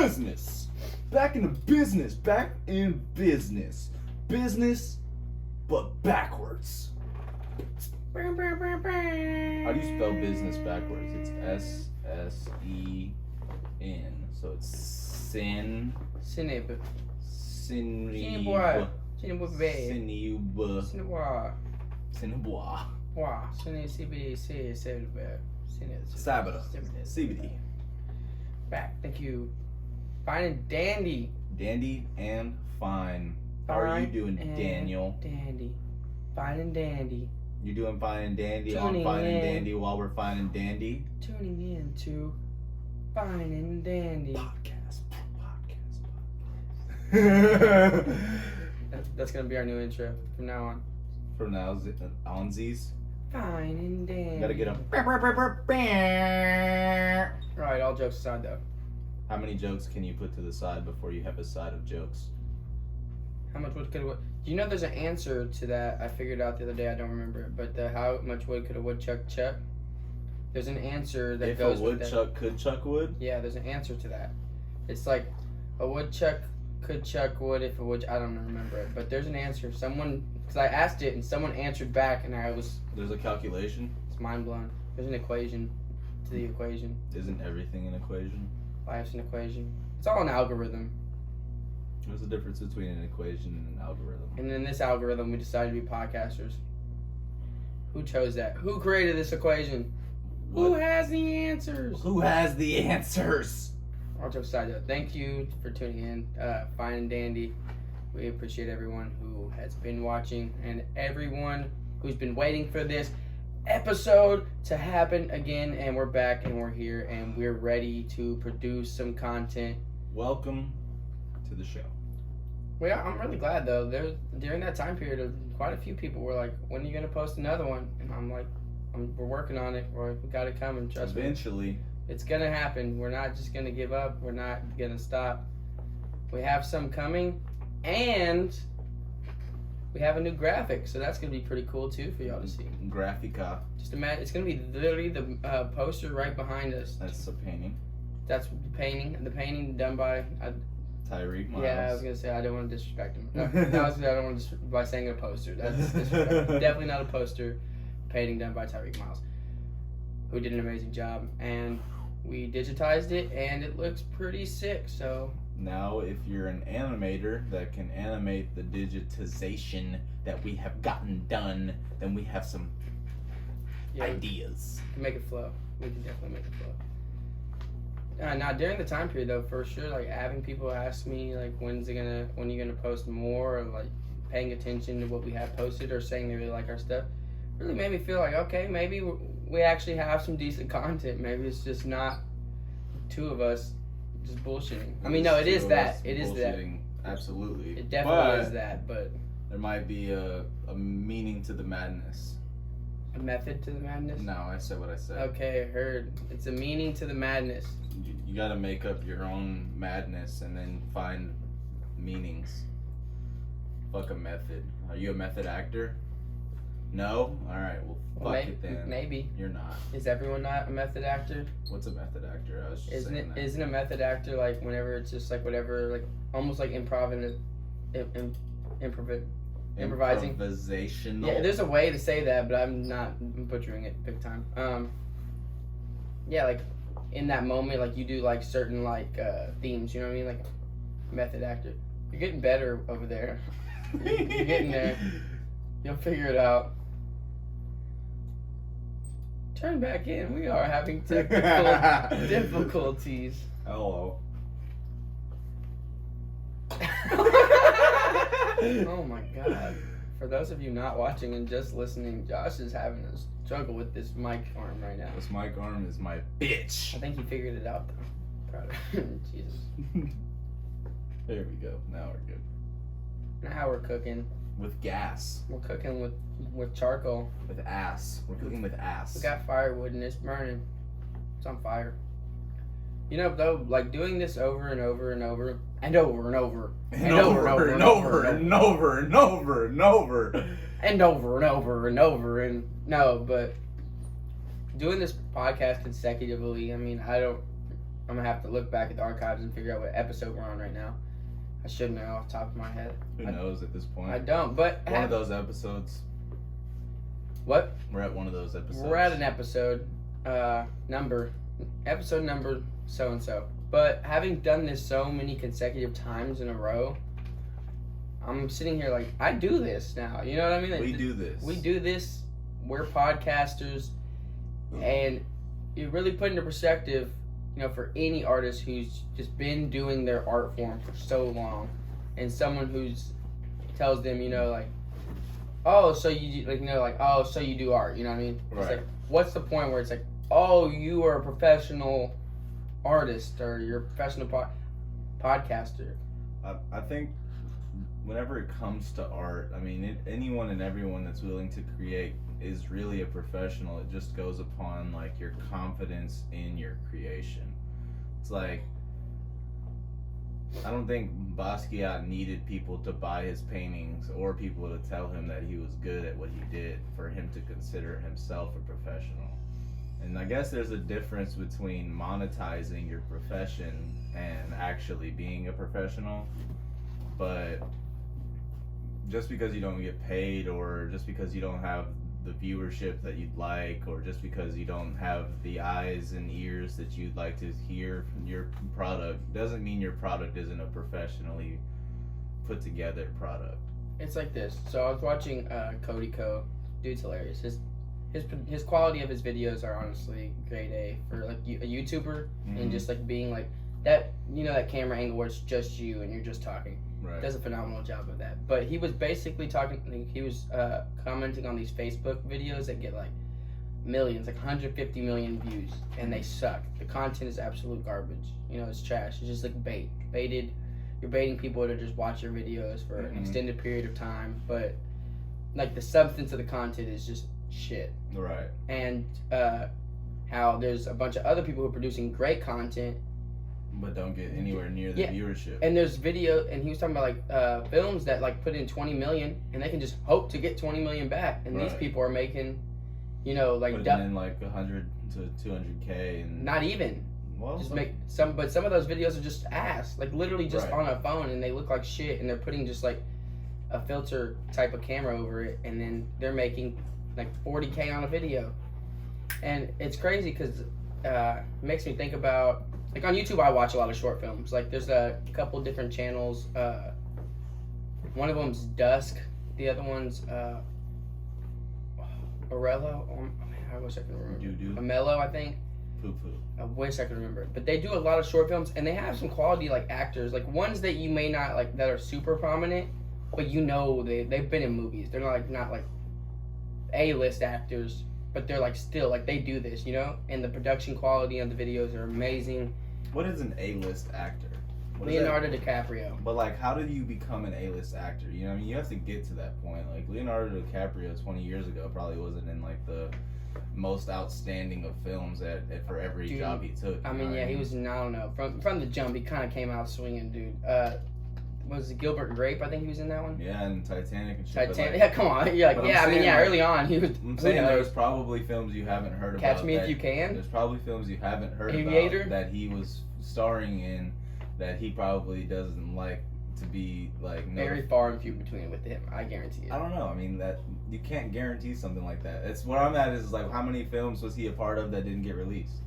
business. Back in business. Business, but backwards. How do you spell business backwards? It's S-S-E-N. So it's sin. Sinib. Sinib. Sinibwa. Sabada. CBD. Back. Thank you. Fine and dandy. Dandy and fine. How are you doing, Daniel? Dandy. Fine and dandy. You doing fine and dandy? Tuning I'm fine in. and dandy while we're fine and dandy. Tuning in to Fine and Dandy. Podcast. That's gonna be our new intro from now on. From now onsies. Fine and dandy. Gotta get them. Alright, all jokes aside though. How many jokes can you put to the side before you have a side of jokes? How much wood could a wood... Do you know there's an answer to that? I figured out the other day, I don't remember it. But how much wood could a woodchuck chuck? There's an answer that goes with that. If a woodchuck could chuck wood? Yeah, there's an answer to that. It's like a woodchuck could chuck wood if a wood... I don't remember it. But there's an answer. Someone... Because I asked it and someone answered back and I was... There's a calculation? It's mind blown. There's an equation to the equation. Isn't everything an equation? Life's an equation. It's all an algorithm. What's the difference between an equation and an algorithm? And in this algorithm, we decided to be podcasters. Who chose that? Who created this equation? What? Who has the answers? Who has the answers? All jokes aside, though, thank you for tuning in. Fine and dandy. We appreciate everyone who has been watching and everyone who's been waiting for this episode to happen again. And we're back and we're here and we're ready to produce some content. Welcome to the show. Well, I'm really glad though. During that time period, quite a few people were like, "When are you gonna post another one?" And I'm like, "We're working on it. We got to come and trust me. Eventually, It's gonna happen. We're not just gonna give up. We're not gonna stop. We have some coming, and we have a new graphic, so that's gonna be pretty cool too for y'all to see. Graphica. Just imagine, it's gonna be literally the poster right behind us. That's a painting. That's the painting. The painting done by. Tyreek Miles. Yeah, I was gonna say I don't want to disrespect him. I don't want to by saying a poster. That's disrespectful. Definitely not a poster. Painting done by Tyreek Miles, who did an amazing job, and we digitized it, and it looks pretty sick. So now, if you're an animator that can animate the digitization that we have gotten done, then we have some ideas. We can make it flow. We can definitely make it flow. Now during the time period though, for sure, like having people ask me like when are you gonna post more, or like paying attention to what we have posted or saying they really like our stuff, really made me feel like, okay, maybe we actually have some decent content. Maybe it's just not two of us just bullshitting. I mean, no, it is that. It is that. Absolutely. It definitely is that, but there might be a meaning to the madness. a method to the madness. No, I said what I said. Okay, I heard. It's a meaning to the madness. You gotta make up your own madness and then find meanings. Fuck a method. Are you a method actor? No? Alright, well, fuck it then. Maybe. You're not. Is everyone not a method actor? What's a method actor? I was just Isn't saying it? that. Isn't a method actor like whenever it's just like whatever, like almost like improvising? Improvisational. Yeah, there's a way to say that, but I'm butchering it big time. Yeah, like in that moment, like you do like certain like themes. You know what I mean? Like method actor. You're getting better over there. You're getting there. You'll figure it out. Turn back in. We are having technical difficulties. Hello. Oh my god. For those of you not watching and just listening, Josh is having a struggle with this mic arm right now. This mic arm is my bitch. I think he figured it out though. Proud of him. Jesus. There we go. Now we're good. Now we're cooking. With gas. We're cooking with charcoal. With ass. We're cooking with ass. We got firewood and it's burning. It's on fire. You know, though, like doing this over and over and over and over and over and over and over and over and over and over and over and over and over and no, but doing this podcast consecutively, I mean, I I'm gonna have to look back at the archives and figure out what episode we're on right now. I should know off the top of my head. Who knows at this point? I don't, but one of those episodes. What? We're at one of those episodes. We're at an episode number so and so. But having done this so many consecutive times in a row, I'm sitting here like, I do this now. You know what I mean? Like, we do this. We do this. We're podcasters, and you really put into perspective, you know, for any artist who's just been doing their art form for so long, and someone who's tells them, you know, like, oh, so you like, you know, like, oh, so you do art. You know what I mean? Right. It's like, what's the point where it's like, oh, you are a professional artist or you're a professional podcaster? I think whenever it comes to art, I mean, anyone and everyone that's willing to create is really a professional. It just goes upon like your confidence in your creation. It's like, I don't think Basquiat needed people to buy his paintings or people to tell him that he was good at what he did for him to consider himself a professional. And I guess there's a difference between monetizing your profession and actually being a professional. But just because you don't get paid, or just because you don't have the viewership that you'd like, or just because you don't have the eyes and ears that you'd like to hear from your product, doesn't mean your product isn't a professionally put together product. It's like this. So I was watching Cody Co. Dude's hilarious. His quality of his videos are honestly grade A for like a YouTuber, and just like being like that, you know, that camera angle where it's just you and you're just talking. Right. Does a phenomenal job of that. But he was basically talking. He was commenting on these Facebook videos that get like millions, like 150 million views, and they suck. The content is absolute garbage. You know, it's trash. It's just like baited. You're baiting people to just watch your videos for an extended period of time, but like the substance of the content is just shit. Right. And how there's a bunch of other people who are producing great content but don't get anywhere near the viewership. And there's video, and he was talking about like films that like put in 20 million and they can just hope to get 20 million back, and these people are making, you know, like putting in like 100 to 200K and not even. Well, just make some, but some of those videos are just ass, like literally just on a phone, and they look like shit, and they're putting just like a filter type of camera over it, and then they're making like 40K on a video. And it's crazy because it makes me think about, like on YouTube I watch a lot of short films. Like there's a couple different channels. One of them's Dusk, the other one's Orello. Oh, man, I wish I could remember. Amello, I think. I wish I could remember it. But they do a lot of short films, and they have some quality like actors, like ones that you may not like that are super prominent, but you know they've been in movies. They're not like A-list actors, but they're like still like they do this, you know. And the production quality of the videos are amazing. What is an A-list actor? Leonardo DiCaprio. But like, how do you become an A-list actor? You know, I mean, you have to get to that point. Like Leonardo DiCaprio 20 years ago probably wasn't in like the most outstanding of films for every job he took. I mean, he was, I don't know, from the jump he kind of came out swinging, dude. Was it Gilbert Grape? I think he was in that one. Yeah, and Titanic and shit. Titanic, like, yeah, come on, yeah, like, yeah. I mean, yeah, like, early on he was. I'm saying there's probably films you haven't heard about. Catch Me If You Can. There's probably films you haven't heard Aviator? About that he was starring in, that he probably doesn't like to be like. Very far and few between with him, I guarantee it. I don't know. I mean, that you can't guarantee something like that. It's what I'm at is like, how many films was he a part of that didn't get released?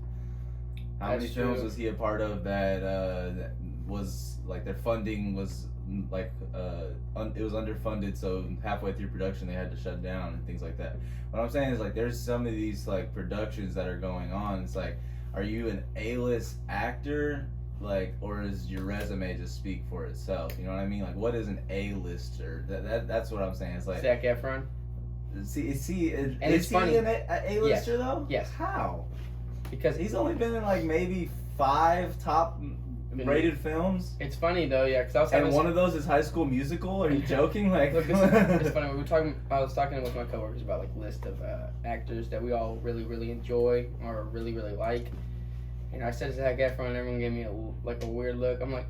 How many films was he a part of that was like their funding was like it was underfunded, so halfway through production they had to shut down and things like that. What I'm saying is like there's some of these like productions that are going on. It's like, are you an A-list actor? Like, or is your resume just speak for itself? You know what I mean? Like, what is an A-lister? That's what I'm saying. It's like Zac Efron. Is he it's funny. An A-lister though? Yes. How? Because he's only been in like maybe 5 top rated films. It's funny though, yeah. Cause I was having one of those is High School Musical. Are you joking? Like, look, it's funny. I was talking with my coworkers about like list of actors that we all really, really enjoy or really, really like. And I said Zac Efron, and everyone gave me a weird look. I'm like,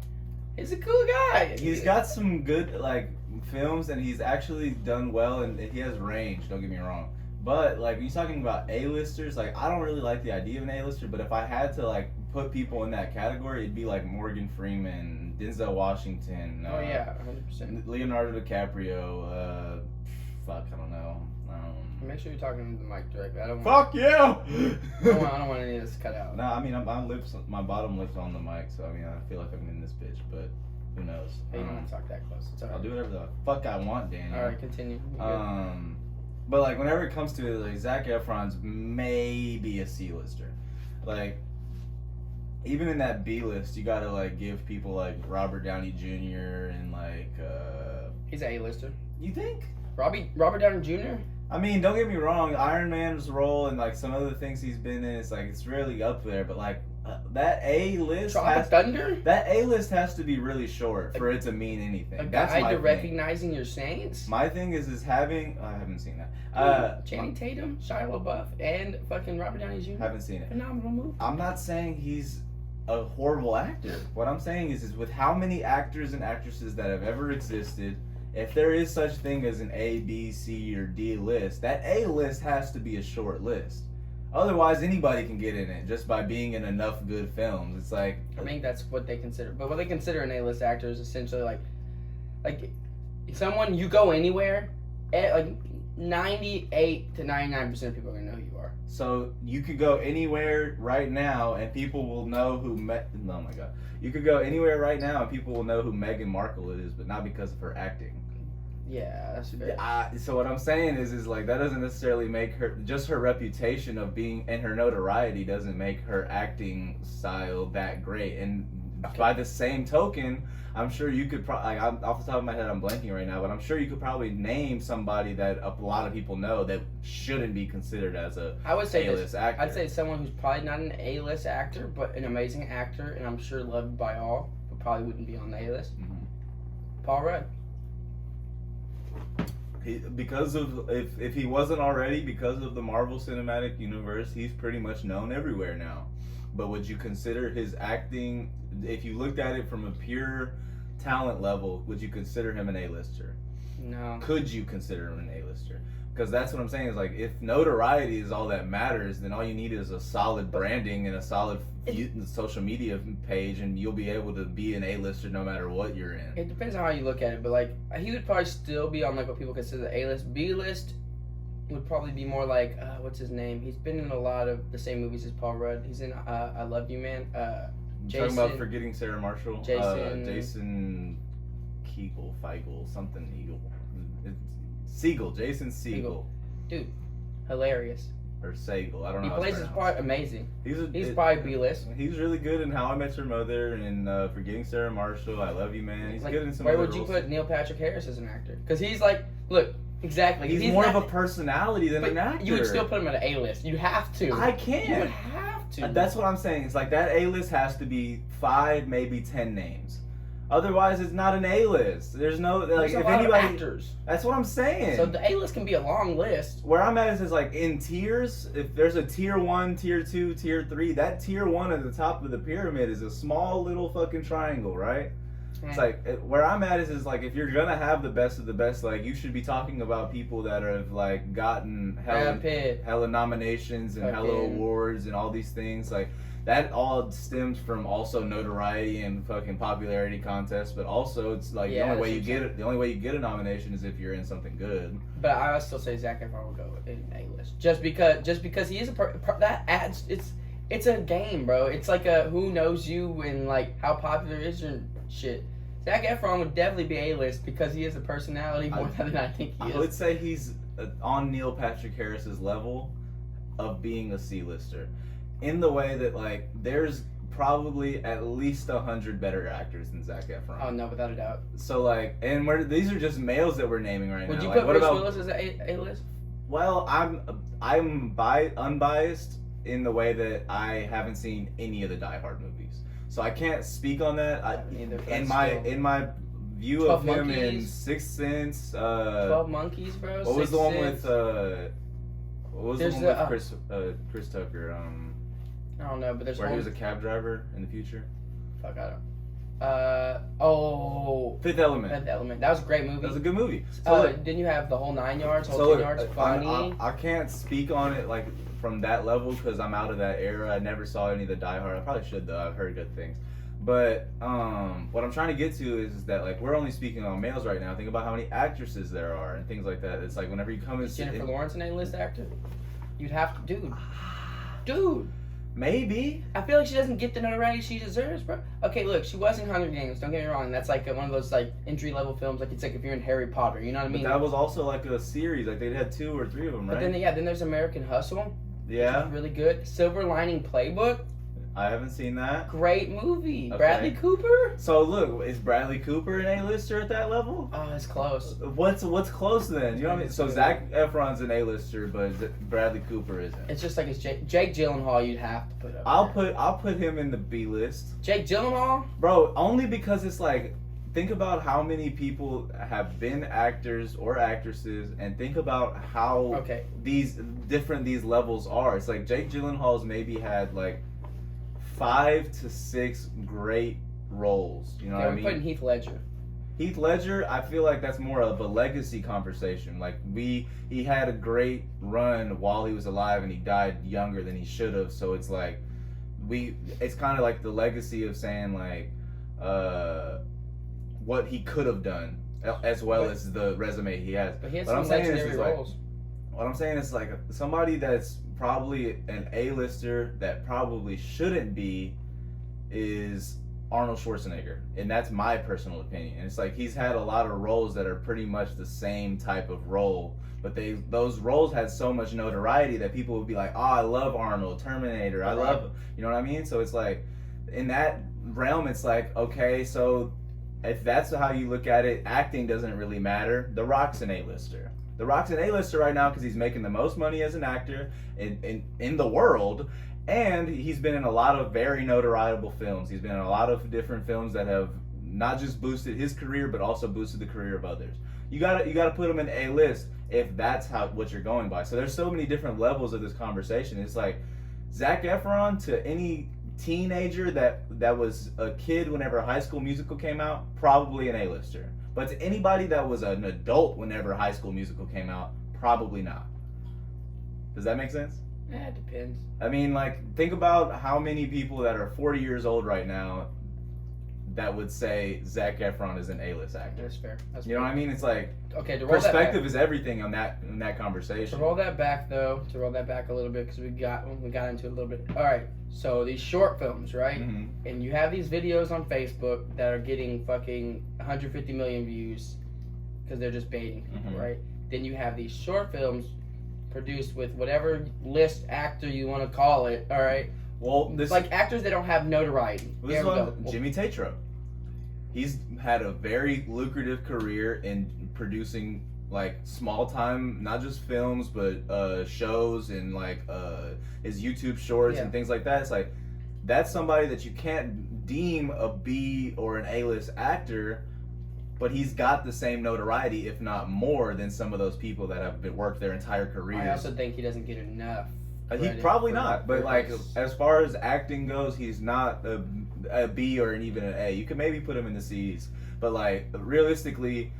he's a cool guy. He's got some good like films, and he's actually done well, and he has range. Don't get me wrong. But like, when you're talking about A-listers, like I don't really like the idea of an A-lister. But if I had to like put people in that category, it'd be like Morgan Freeman, Denzel Washington. Oh yeah, 100%. Leonardo DiCaprio. Fuck, I don't know. Make sure you're talking to the mic directly. I don't want. Fuck yeah! I don't want any of this cut out. No, I mean my bottom lip's on the mic, so I mean I feel like I'm in this bitch, but who knows? Hey, you don't want to talk that close. It's alright. I'll do whatever the fuck I want, Daniel. All right, continue. You're good. But like whenever it comes to it, like Zac Efron's maybe a C-lister. Like even in that B list, you gotta like give people like Robert Downey Jr. and like He's an A-lister. You think? Robert Downey Jr.? I mean, don't get me wrong. Iron Man's role and like some other things he's been in, it's really up there. But like that A list, Thunder. That A list has to be really short for it to mean anything. A That's guide my to thing. recognizing your saints. My thing is having. I haven't seen that. Channing Tatum, Shia LaBeouf, and fucking Robert Downey Jr. Haven't seen it. Phenomenal movie. I'm not saying he's a horrible actor. What I'm saying is with how many actors and actresses that have ever existed. If there is such thing as an A, B, C, or D list, that A list has to be a short list. Otherwise, anybody can get in it just by being in enough good films. It's like I think that's what they consider. But what they consider an A-list actor is essentially like someone you go anywhere, like 98 to 99% of people are gonna know who you are. So you could go anywhere right now and people will know who. Oh my god! You could go anywhere right now and people will know who Meghan Markle is, but not because of her acting. Yeah, that's fair. So what I'm saying is like that doesn't necessarily make her just her reputation of being and her notoriety doesn't make her acting style that great. And by the same token, I'm sure you could probably off the top of my head I'm blanking right now, but I'm sure you could probably name somebody that a lot of people know that shouldn't be considered as a I would say A-list actor. I'd say someone who's probably not an A-list actor, but an amazing actor, and I'm sure loved by all, but probably wouldn't be on the A-list. Mhm. Paul Rudd. Because of if he wasn't already, because of the Marvel Cinematic Universe, he's pretty much known everywhere now. But would you consider his acting, if you looked at it from a pure talent level, would you consider him an A-lister? No. Could you consider him an A-lister? Because that's what I'm saying is like if notoriety is all that matters, then all you need is a solid branding and a solid social media page, and you'll be able to be an A-lister no matter what you're in. It depends on how you look at it, but like he would probably still be on like what people consider the A-list. B-list would probably be more like what's his name? He's been in a lot of the same movies as Paul Rudd. He's in I Love You Man. Talking about Forgetting Sarah Marshall. Jason Feigl, something Eagle. Segel, Jason Segel. Dude, hilarious. Or Segel, I don't know. He plays his part amazing. He's probably B-list. He's really good in How I Met Your Mother and Forgetting Sarah Marshall. I Love You Man. He's good in some. Where would you put Neil Patrick Harris as an actor? Because he's like, look, exactly. He's more of a personality than an actor. You would still put him at an A-list. You have to. I can't. You would have to. That's what I'm saying. It's like that A-list has to be 5, maybe 10 names. Otherwise, it's not an A-list. There's no like There's if a lot anybody. of actors. That's what I'm saying. So the A-list can be a long list. Where I'm at is like in tiers. If there's a tier 1, tier 2, tier 3, that tier 1 at the top of the pyramid is a small little fucking triangle, right? It's like where I'm at is like if you're gonna have the best of the best, like you should be talking about people that have like gotten hella nominations and hella awards and all these things. Like that all stems from also notoriety and fucking popularity contests, but also it's like the only way you get a nomination is if you're in something good. But I would still say Zac Efron will go in A-list just because he is that adds it's a game, bro. It's like a who knows you and like how popular is your shit. Zac Efron would definitely be A-list because he is a personality more than I think he is. I would say he's on Neil Patrick Harris's level of being a C-lister. In the way that, like, there's probably at least 100 better actors than Zac Efron. Oh, no, without a doubt. So, like, and these are just males that we're naming right now. Would you like, put Bruce Willis as A-list? Well, I'm unbiased in the way that I haven't seen any of the Die Hard movies. So I can't speak on that. In my view of him in Sixth Sense. 12 Monkeys, bro. What was the one with Chris Tucker? I don't know, but there's where he was a cab driver in the future. Fuck, I don't. Fifth Element. Fifth Element. That was a great movie. That was a good movie. So didn't you have the whole 9 yards? 10 yards. Funny. I can't speak on it like from that level because I'm out of that era. I never saw any of the Die Hard. I probably should though. I've heard good things. But what I'm trying to get to is that like we're only speaking on males right now. Think about how many actresses there are and things like that. It's like whenever you come in, Is Jennifer Lawrence an A-list actor? You'd have to, dude. Maybe. I feel like she doesn't get the notoriety she deserves, bro. Okay, look, she was in Hunger Games. Don't get me wrong. That's like one of those like entry level films. Like it's like if you're in Harry Potter. You know what I mean? But that was also like a series. Like they had 2 or 3 of them, right? But then there's American Hustle. Yeah. Which is really good. Silver Lining Playbook. I haven't seen that. Great movie. Okay. Bradley Cooper. So look, is Bradley Cooper an A-lister at that level? Oh, it's close. What's close then? You know what I mean? So Zac Efron's an A-lister, but Bradley Cooper isn't. It's just like it's Jake Gyllenhaal. You'd have to put up. I'll put him in the B list. Jake Gyllenhaal, bro. Only because it's like, think about how many people have been actors or actresses, and think about how these levels are. It's like Jake Gyllenhaal's maybe had like 5 to 6 great roles. You know what I mean? We're putting Heath Ledger. Heath Ledger, I feel like that's more of a legacy conversation. Like he had a great run while he was alive, and he died younger than he should have. So it's like it's kind of like the legacy of saying like what he could have done, as well as the resume he has. But he has some legendary roles. What I'm saying is like somebody that's probably an A-lister that probably shouldn't be is Arnold Schwarzenegger, and that's my personal opinion. And it's like he's had a lot of roles that are pretty much the same type of role, but those roles had so much notoriety that people would be like, "Oh, I love Arnold, Terminator, I love," you know what I mean? So it's like in that realm, it's like, okay, so if that's how you look at it, acting doesn't really matter. The Rock's an A-lister. The Rock's an A-lister right now because he's making the most money as an actor in the world, and he's been in a lot of very notoriable films. He's been in a lot of different films that have not just boosted his career, but also boosted the career of others. You gotta put him in A-list if that's what you're going by. So there's so many different levels of this conversation. It's like Zac Efron to any teenager that was a kid whenever High School Musical came out, probably an A-lister. But to anybody that was an adult whenever High School Musical came out, probably not. Does that make sense? Yeah, it depends. I mean, like, think about how many people that are 40 years old right now that would say Zac Efron is an A-list actor. That's fair. You know what I mean? It's like, okay, perspective is everything in that conversation. To roll that back a little bit, because we got into it a little bit. All right, so these short films, right? Mm-hmm. And you have these videos on Facebook that are getting fucking 150 million views because they're just baiting people, right? Then you have these short films produced with whatever list actor you want to call it, all right? Well, this like actors that don't have notoriety. This one, Jimmy Tatro. He's had a very lucrative career in producing like small time, not just films, but shows and like his YouTube shorts and things like that. It's like that's somebody that you can't deem a B or an A-list actor, but he's got the same notoriety, if not more, than some of those people that have worked their entire careers. I also think he doesn't get enough. He probably not, but like as far as acting goes, he's not a B or even an A. You could maybe put him in the C's, but like realistically,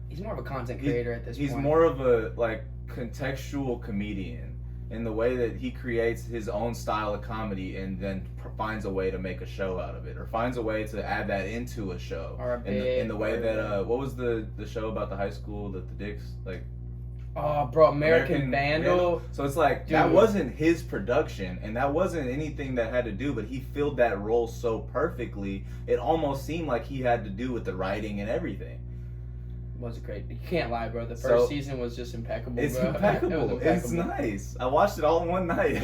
he's more of a content creator at this point. He's more of a like contextual comedian in the way that he creates his own style of comedy and then finds a way to make a show out of it, or finds a way to add that into a show. Or a in the way that what was the show about the high school that the dicks like. Oh, bro, American Vandal. So it's like, dude, that wasn't his production, and that wasn't anything that had to do, but he filled that role so perfectly, it almost seemed like he had to do with the writing and everything. Was great. You can't lie, bro. The first season was just impeccable, it's bro. Impeccable. It's nice. I watched it all in one night.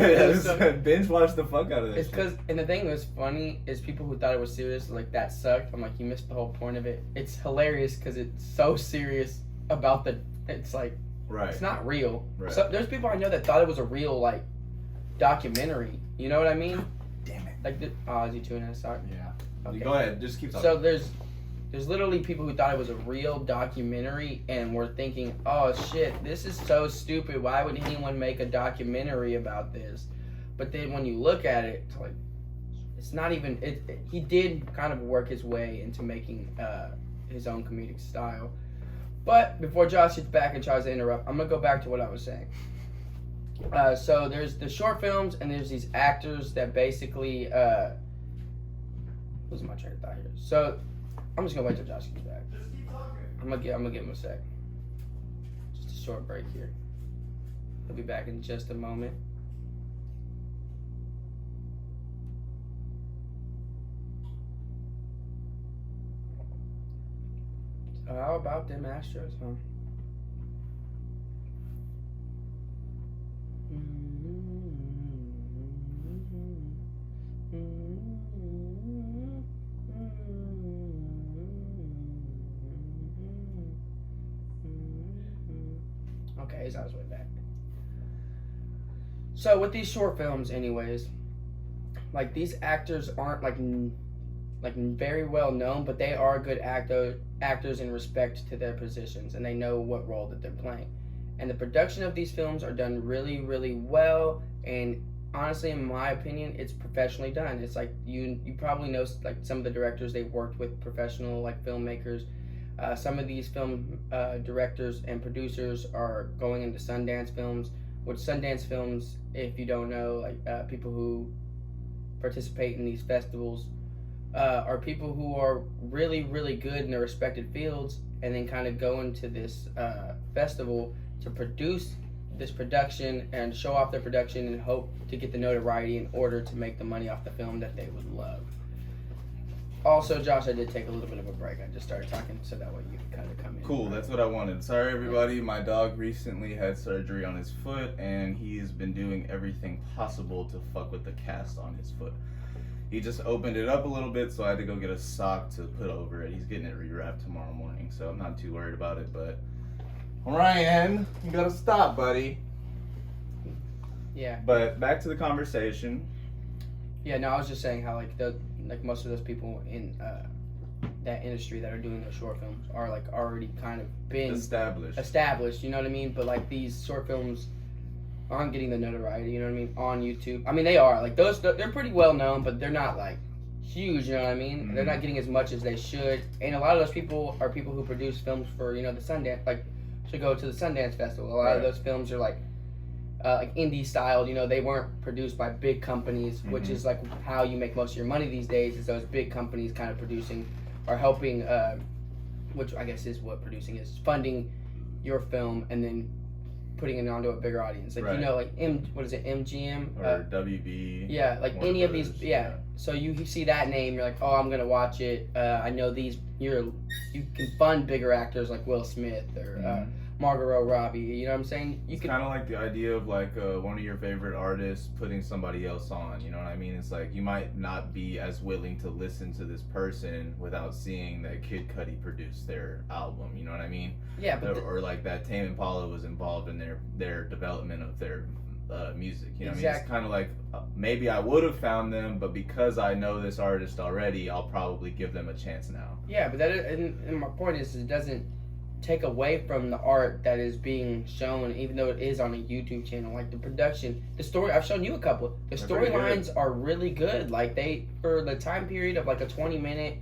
Binge watched the fuck out of it. It's because, and the thing that was funny is people who thought it was serious, like, that sucked. I'm like, you missed the whole point of it. It's hilarious because it's so serious about it's like, right. It's not real. Right. So there's people I know that thought it was a real like documentary. You know what I mean? Damn it. Like is he tuning us? Sorry. Yeah. Okay. Go ahead. Just keep talking. So there's literally people who thought it was a real documentary and were thinking, oh shit, this is so stupid. Why would anyone make a documentary about this? But then when you look at it, it's like it's not even. He did kind of work his way into making his own comedic style. But before Josh gets back and tries to interrupt, I'm going to go back to what I was saying. So there's the short films, and there's these actors that basically. Losing my train of thought here. So I'm just gonna wait till Josh comes back. I'm gonna give him a sec. Just a short break here. He'll be back in just a moment. So how about them Astros, huh? Okay, he's on his way back. So with these short films, anyways, like these actors aren't like very well known, but they are good actors in respect to their positions, and they know what role that they're playing. And the production of these films are done really, really well. And honestly, in my opinion, it's professionally done. It's like you probably know like some of the directors, they've worked with professional like filmmakers. Some of these film directors and producers are going into Sundance Films, which Sundance Films, if you don't know, like people who participate in these festivals are people who are really, really good in their respected fields, and then kind of go into this festival to produce this production and show off their production and hope to get the notoriety in order to make the money off the film that they would love. Also, Josh, I did take a little bit of a break. I just started talking so that way you can kind of come in. Cool, that's what I wanted. Sorry, everybody. My dog recently had surgery on his foot, and he's been doing everything possible to fuck with the cast on his foot. He just opened it up a little bit, so I had to go get a sock to put over it. He's getting it rewrapped tomorrow morning, so I'm not too worried about it. But Ryan, you gotta stop, buddy. Yeah. But back to the conversation. Yeah, no, I was just saying how like most of those people in that industry that are doing those short films are like already kind of been established. You know what I mean? But like these short films aren't getting the notoriety. You know what I mean? On YouTube. I mean, they are like those. They're pretty well known, but they're not like huge. You know what I mean? Mm-hmm. They're not getting as much as they should. And a lot of those people are people who produce films for the Sundance, like to go to the Sundance Festival. A lot of those films are like indie styled. They weren't produced by big companies, mm-hmm. which is like how you make most of your money these days. Is those big companies kind of producing or helping, which I guess is what producing is, funding your film and then putting it onto a bigger audience. Like like MGM or WB. Yeah, like Warner any Brothers, of these. Yeah. So you see that name, you're like, oh, I'm gonna watch it. I know these. You can fund bigger actors like Will Smith or. Mm-hmm. Margot Robbie, you know what I'm saying? It's kind of like the idea of like one of your favorite artists putting somebody else on, you know what I mean? It's like you might not be as willing to listen to this person without seeing that Kid Cudi produced their album, you know what I mean? Yeah, but or like that Tame Impala was involved in their development of their music, you know what I mean? It's kind of like maybe I would have found them, but because I know this artist already, I'll probably give them a chance now. Yeah, but and my point is it doesn't take away from the art that is being shown, even though it is on a YouTube channel. Like the production, the story, I've shown you a couple. The storylines are really good. Like for the time period of like a 20-minute,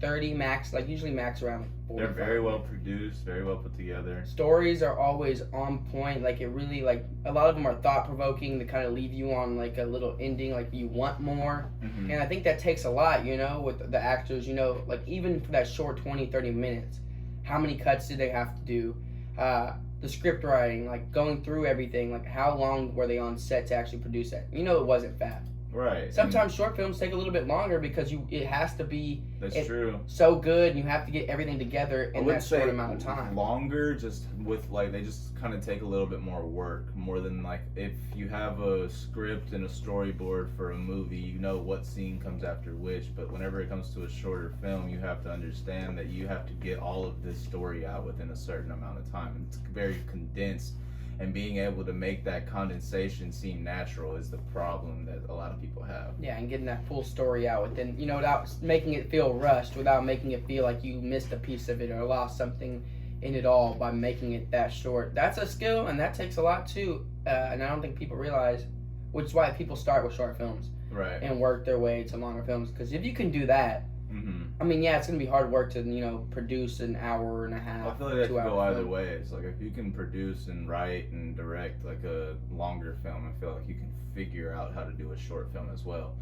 30 max, like usually max around 45 They're very well produced, very well put together. Stories are always on point. Like it really, like a lot of them are thought-provoking to kind of leave you on like a little ending, like you want more. Mm-hmm. And I think that takes a lot, with the actors, like even for that short 20, 30 minutes. How many cuts did they have to do? The script writing, like going through everything, like how long were they on set to actually produce that? It wasn't fast. Right. Sometimes short films take a little bit longer because it has to be true. So good, and you have to get everything together in that short amount of time. Longer, just with like they just kind of take a little bit more work, more than like if you have a script and a storyboard for a movie, you know what scene comes after which. But whenever it comes to a shorter film, you have to understand that you have to get all of this story out within a certain amount of time, and it's very condensed. And being able to make that condensation seem natural is the problem that a lot of people have. Yeah, and getting that full story out within, without making it feel rushed, without making it feel like you missed a piece of it or lost something in it all by making it that short. That's a skill, and that takes a lot too. And I don't think people realize, which is why people start with short films, right, and work their way to longer films. Because if you can do that, mm-hmm. I mean, yeah, it's gonna be hard work to produce an hour and a half. I feel like that 2 could hour go either film. way. It's like if you can produce and write and direct like a longer film, I feel like you can figure out how to do a short film as well.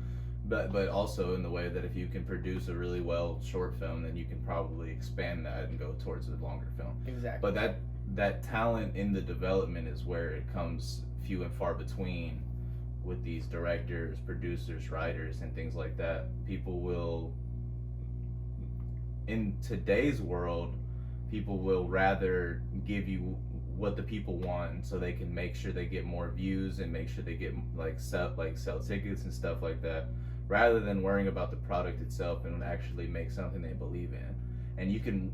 But also in the way that if you can produce a really well short film, then you can probably expand that and go towards a longer film. Exactly. But that talent in the development is where it comes few and far between with these directors, producers, writers, and things like that. People will, in today's world, people will rather give you what the people want, and so they can make sure they get more views and make sure they get sell tickets and stuff like that, rather than worrying about the product itself and actually make something they believe in. And you can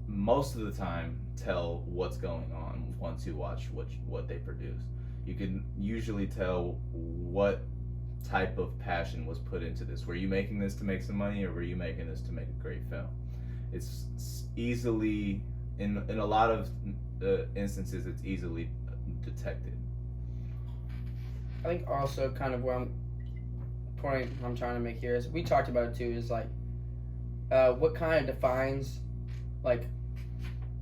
most of the time tell what's going on once you watch what they produce. You can usually tell what type of passion was put into this. Were you making this to make some money, or were you making this to make a great film? It's easily, in a lot of instances, it's easily detected. I think also kind of where point I'm trying to make here is, we talked about it too, is like what kind of defines like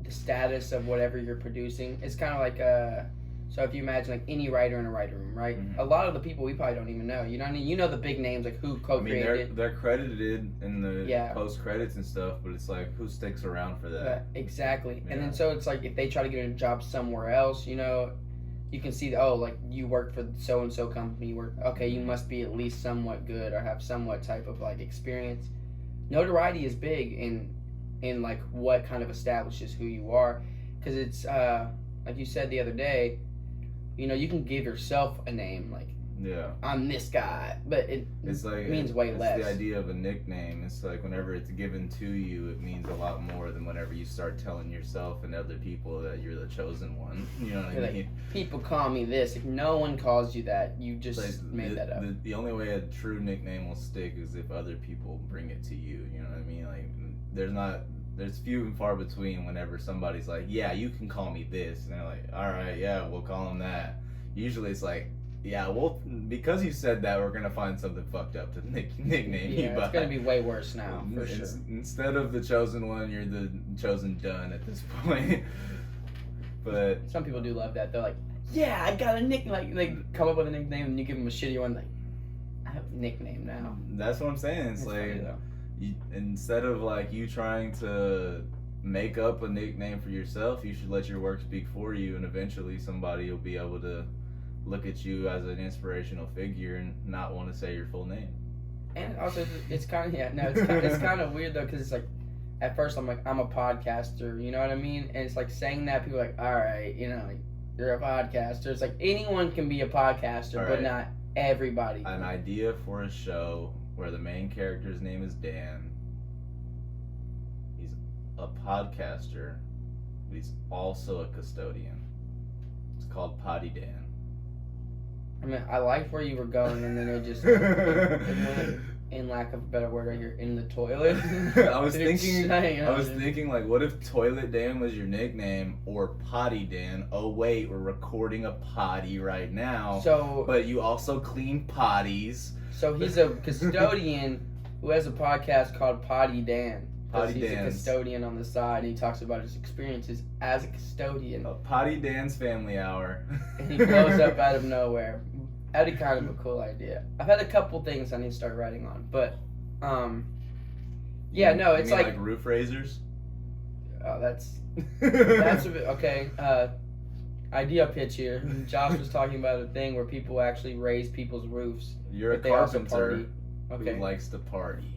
the status of whatever you're producing. It's kind of like so if you imagine like any writer in a writer room, right? Mm-hmm. A lot of the people we probably don't even know. You know what I mean? You know the big names, like who co-created. I mean, they're credited in the post credits and stuff, but it's like, who sticks around for that? Exactly. Yeah. And then so it's like if they try to get a job somewhere else, you can see like you work for so and so company. Okay, you must be at least somewhat good or have somewhat type of like experience. Notoriety is big in like what kind of establishes who you are, because it's like you said the other day. You can give yourself a name, like, I'm this guy, but it's like, means way less. It's the idea of a nickname. It's like whenever it's given to you, it means a lot more than whenever you start telling yourself and other people that you're the chosen one. You know what I mean? Like, people call me this. If no one calls you that, you just made that up. The only way a true nickname will stick is if other people bring it to you. You know what I mean? Like, there's few and far between whenever somebody's like, yeah, you can call me this, and they're like, all right, yeah, we'll call him that. Usually it's like, yeah, well, because you said that, we're gonna find something fucked up to nickname you. Yeah, it's gonna be way worse now, for sure. Instead of the chosen one, you're the chosen done at this point. But some people do love that. They're like, yeah, I got a nickname. Like, they come up with a nickname and you give them a shitty one. Like, I have a nickname now. That's what I'm saying. It's like, instead of like you trying to make up a nickname for yourself, you should let your work speak for you, and eventually somebody will be able to look at you as an inspirational figure and not want to say your full name. And also, it's kind of it's kind of weird though, because it's like, at first I'm like, I'm a podcaster, you know what I mean? And it's like saying that, people are like, all right, like, you're a podcaster. It's like anyone can be a podcaster, but not everybody. An idea for a show where the main character's name is Dan. He's a podcaster, but he's also a custodian. It's called Potty Dan. I mean, I liked where you were going, and then it just went, in lack of a better word right here, in the toilet. I was thinking, like, what if Toilet Dan was your nickname, or Potty Dan? Oh wait, we're recording a potty right now. But you also clean potties. So he's a custodian who has a podcast called Potty Dan. He's a custodian on the side, and he talks about his experiences as a custodian. Potty Dan's Family Hour. And he blows up out of nowhere. That'd be kind of a cool idea. I've had a couple things I need to start writing on, but it's like roof raisers. Oh, that's a bit okay. Idea pitch here. Josh was talking about a thing where people actually raise people's roofs. You're a carpenter who likes to party.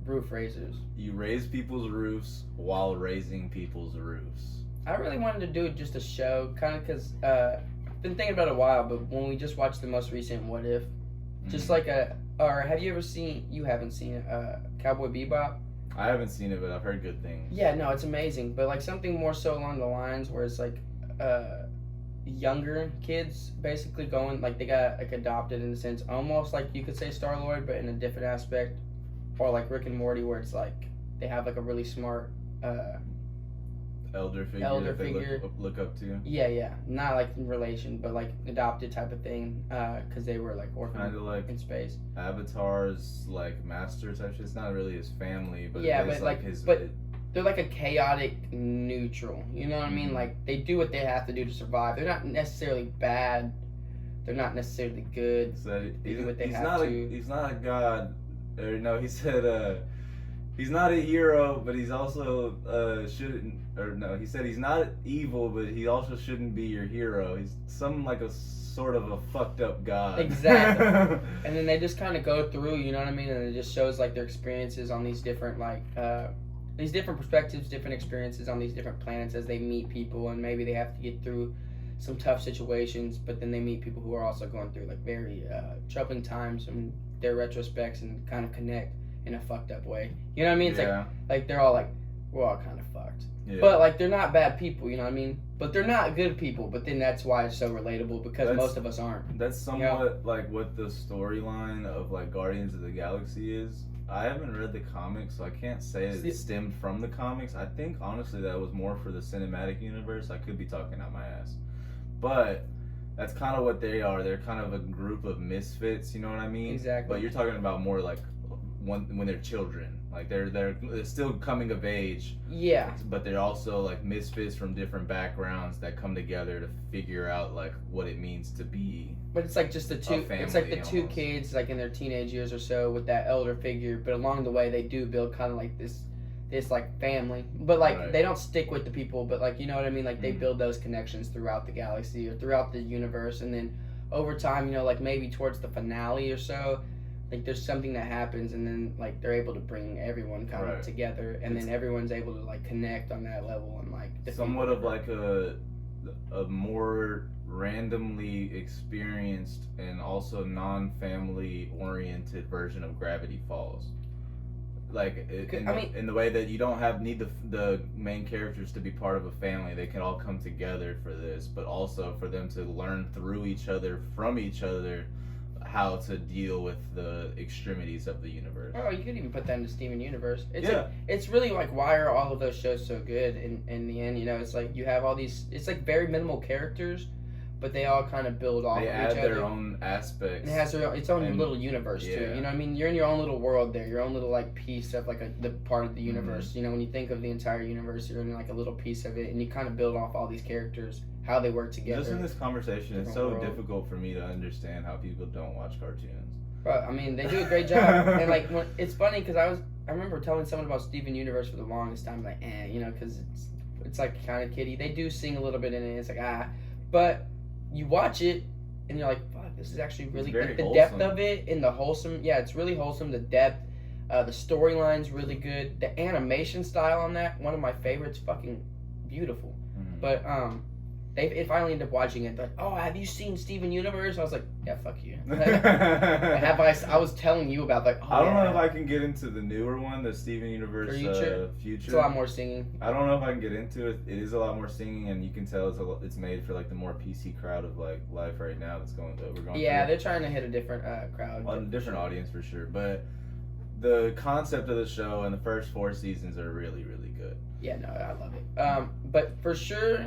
Roof raisers. You raise people's roofs while raising people's roofs. I really wanted to do just a show, kind of because I've been thinking about it a while, but when we just watched the most recent What If, just like or have you ever seen, you haven't seen it, Cowboy Bebop? I haven't seen it, but I've heard good things. Yeah, no, it's amazing, but like something more so along the lines where it's like younger kids basically going, like they got like adopted in a sense, almost like you could say Star-Lord, but in a different aspect. Or like Rick and Morty, where it's like they have like a really smart elder figure Elder that they figure. look up to. Yeah, not like in relation, but like adopted type of thing, because they were like Kind orphaned of like in space. Avatar's like master type shit. It's not really his family, but Yeah, it is but, like like, his. but- They're like a chaotic neutral. You know what I mean? Mhm. Like they do what they have to do to survive. They're not necessarily bad. They're not necessarily good. So They do what they he's have not to. he's not a god. Or no, he said he's not a hero, but he's also shouldn't. Or no, he said he's not evil, but he also shouldn't be your hero. He's some like a sort of a fucked up god. Exactly. And then they just kind of go through, you know what I mean? And it just shows like their experiences on these different these different perspectives, different experiences on these different planets as they meet people, and maybe they have to get through some tough situations, but then they meet people who are also going through like very troubling times and their retrospects and kind of connect in a fucked up way. You know what I mean? It's like they're all like, we're all kind of fucked. Yeah. But like they're not bad people, you know what I mean? But they're not good people, but then that's why it's so relatable because most of us aren't. That's somewhat like what the storyline of like Guardians of the Galaxy is. I haven't read the comics, so I can't say that it stemmed from the comics. I think honestly that was more for the cinematic universe. I could be talking out my ass. But that's kind of what they are. They're kind of a group of misfits, you know what I mean? Exactly. But you're talking about more like when they're children. Like they're still coming of age. Yeah. But they're also like misfits from different backgrounds that come together to figure out like what it means to be. But it's like just the two. It's like the two almost. kids, like in their teenage years or so, with that elder figure. But along the way, they do build kind of like this like family. But like Right. they don't stick with the people. But like you know what I mean. Like they Mhm. build those connections throughout the galaxy or throughout the universe, and then over time, you know, like maybe towards the finale or so, like there's something that happens, and then like they're able to bring everyone kind Right. of together, and then everyone's able to like connect on that level and like defeat Somewhat of whatever. like a more randomly experienced and also non-family oriented version of Gravity Falls. Like in the way that you don't need the main characters to be part of a family. They can all come together for this, but also for them to learn through each other, from each other, how to deal with the extremities of the universe. Oh, you could even put that into Steven Universe. It's Yeah. like, it's really like why are all of those shows so good in the end? You know, it's like you have all these. It's like very minimal characters, but they all kind of build off They of add each other. their own aspects. And it has its own And- little universe too. yeah. You know what I mean? You're in your own little world there. Your own little like piece of like the part of the Mm-hmm. universe. You know, when you think of the entire universe, you're in like a little piece of it, and you kind of build off all these characters, how they work together. Just in this conversation, it's so Different world. difficult for me to understand how people don't watch cartoons. But I mean, they do a great job. And like, it's funny because I remember telling someone about Steven Universe for the longest time, like, you know, because it's like kind of kiddie. They do sing a little bit in it. It's like but you watch it and you're like, fuck, this is actually really very like, the wholesome. depth of it and the wholesome. Yeah, it's really wholesome. The depth, the storyline's really good. The animation style on that, one of my favorites. Fucking beautiful. Mhm. But it finally ended up watching it. Like, oh, have you seen Steven Universe? I was like, yeah, fuck you. I was telling you about like. Oh, I don't know yeah. if I can get into the newer one, the Steven Universe Future? Future. It's a lot more singing. I don't know if I can get into it. It is a lot more singing, and you can tell it's made for like the more PC crowd of like life right now that we're going. Yeah, through. they're trying to hit a different crowd. A different audience for sure, but the concept of the show and the first 4 seasons are really, really good. Yeah, no, I love it. But for sure,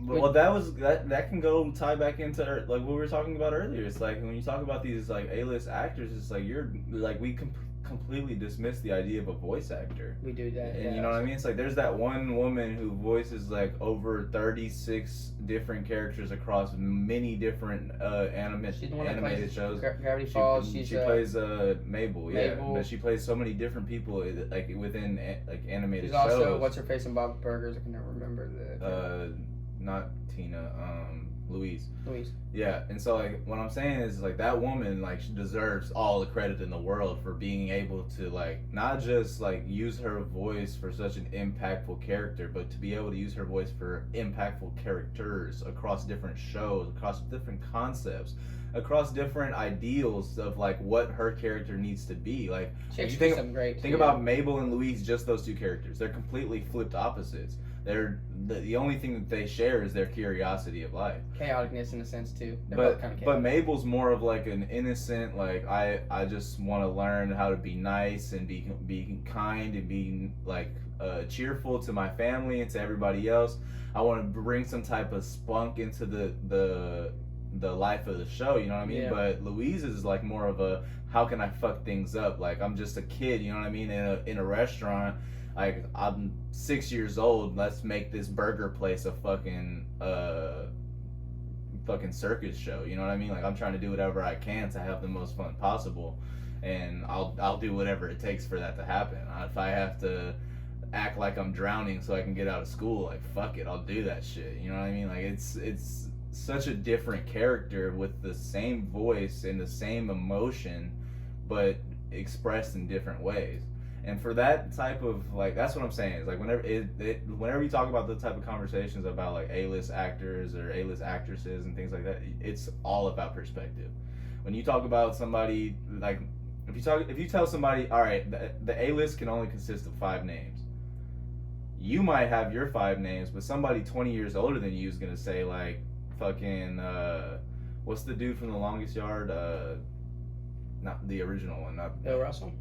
Well, that can go tie back into like what we were talking about earlier. It's like when you talk about these like A-list actors, it's like we completely dismiss the idea of a voice actor. we do that. And yeah. you know what I mean? It's like there's that one woman who voices like over 36 different characters across many different She's the one that animated plays shows. Gravity Falls. She plays Mabel, yeah. Mabel. But she plays so many different people like within like animated She's also shows. what's her face in Bob Burgers. I can never remember the. Not Tina, Louise. Louise. Yeah, and so like what I'm saying is like that woman like she deserves all the credit in the world for being able to like not just like use her voice for such an impactful character, but to be able to use her voice for impactful characters across different shows, across different concepts, across different ideals of like what her character needs to be. Like She you actually think- did some great. think too. about Mabel and Louise, just those two characters. They're completely flipped opposites. They're the only thing that they share is their curiosity of life. Chaoticness in a sense too. They're both kind of But Mabel's more of like an innocent, like I just want to learn how to be nice and be kind and be like cheerful to my family and to everybody else. I want to bring some type of spunk into the life of the show, you know what I mean? Yeah. But Louise is like more of a how can I fuck things up? Like I'm just a kid, you know what I mean? In a restaurant, like I'm 6 years old. Let's make this burger place a fucking circus show. You know what I mean? Like I'm trying to do whatever I can to have the most fun possible, and I'll do whatever it takes for that to happen. If I have to act like I'm drowning so I can get out of school, like fuck it, I'll do that shit. You know what I mean? Like it's such a different character with the same voice and the same emotion, but expressed in different ways. And for that type of like, that's what I'm saying is like whenever you talk about the type of conversations about like A-list actors or A-list actresses and things like that, it's all about perspective. When you talk about somebody, like if you tell somebody, all right, the A-list can only consist of 5 names. You might have your 5 names, but somebody 20 years older than you is gonna say like fucking what's the dude from The Longest Yard? Not the original one, not Bill Russell.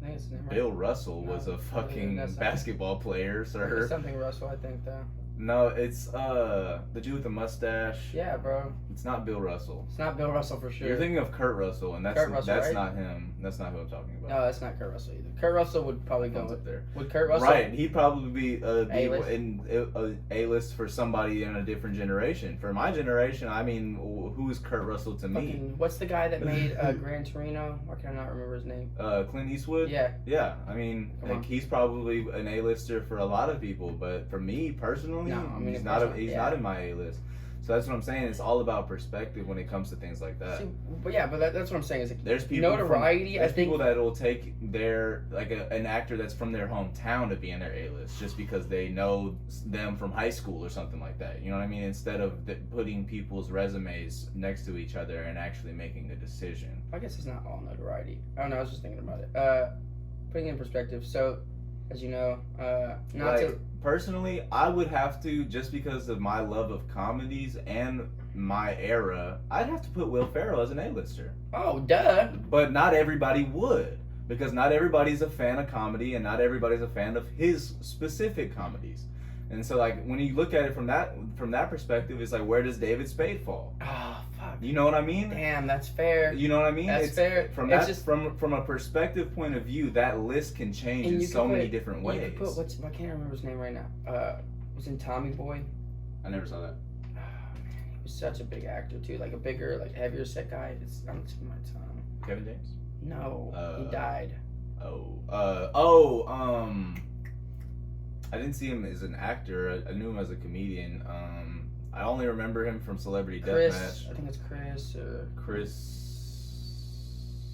I think it's his name, right? Bill Russell was a fucking basketball player, sir. It's something Russell, I think, though. No, it's the dude with the mustache. Yeah, bro. It's not Bill Russell. It's not Bill Russell for sure. You're thinking of Kurt Russell, and that's right? not him. That's not who I'm talking about. No, that's not Kurt Russell either. Kurt Russell would probably go up there. Would Kurt Russell? Right, he'd probably be A-list? in A-list for somebody in a different generation. For my generation, I mean, who's Kurt Russell to me? Fucking, what's the guy that made Gran Torino? Why can I not remember his name? Clint Eastwood? Yeah. Yeah, I mean, like, he's probably an A-lister for a lot of people, but for me personally, No, I mean, he's not in my A-list. So that's what I'm saying. It's all about perspective when it comes to things like that. See, but yeah, but that's what I'm saying. Is like, there's people notoriety. There's I think people that will take their an actor that's from their hometown to be in their A-list just because they know them from high school or something like that. You know what I mean? Instead of putting people's resumes next to each other and actually making a decision. I guess it's not all notoriety. I don't know. I was just thinking about it. Putting it in perspective. So, as you know, personally, I would have to, just because of my love of comedies and my era, I'd have to put Will Ferrell as an A-lister. Oh, duh. But not everybody would, because not everybody's a fan of comedy and not everybody's a fan of his specific comedies. And so, like, when you look at it from that perspective, it's like, where does David Spade fall? Oh, fuck. You know what I mean? Damn, that's fair. You know what I mean? That's fair. From a perspective point of view, that list can change in so many different ways. You could put, I can't remember his name right now. Was in Tommy Boy. I never saw that. Oh man, he was such a big actor too. Like a bigger, like heavier set guy. It's on the tip of my tongue. Kevin James? No, he died. I didn't see him as an actor. I knew him as a comedian. I only remember him from Celebrity Deathmatch. I think it's Chris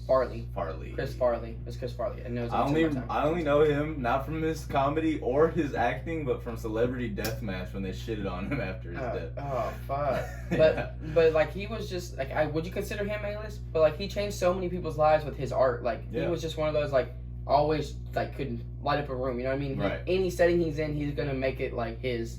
Farley. Farley. Chris Farley. It's Chris Farley. I only know him not from his comedy or his acting, but from Celebrity Deathmatch when they shitted on him after his death. Oh fuck! But like he was just like would you consider him A-list? But like he changed so many people's lives with his art. Like he was just one of those like always like could light up a room. You know what I mean? Right. Any setting he's in, he's gonna make it like his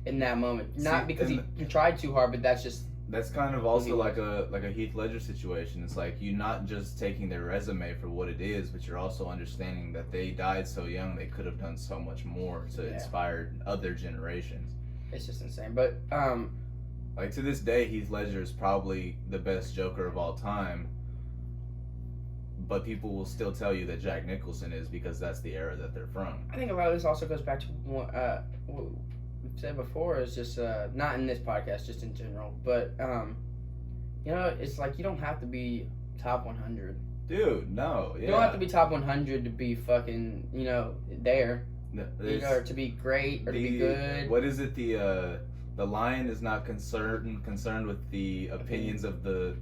in that moment. Not because he tried too hard, but that's kind of also like a Heath Ledger situation. It's like you're not just taking their resume for what it is, but you're also understanding that they died so young they could have done so much more to inspire other generations. It's just insane. But like to this day, Heath Ledger is probably the best Joker of all time. But people will still tell you that Jack Nicholson is because that's the era that they're from. I think a lot of this also goes back to what we've said before. Is just not in this podcast, just in general. But you know, it's like you don't have to be top 100. Dude, no. Yeah. You don't have to be top 100 to be fucking there. Or to be great or to be good. What is it? The lion is not concerned with the opinions of the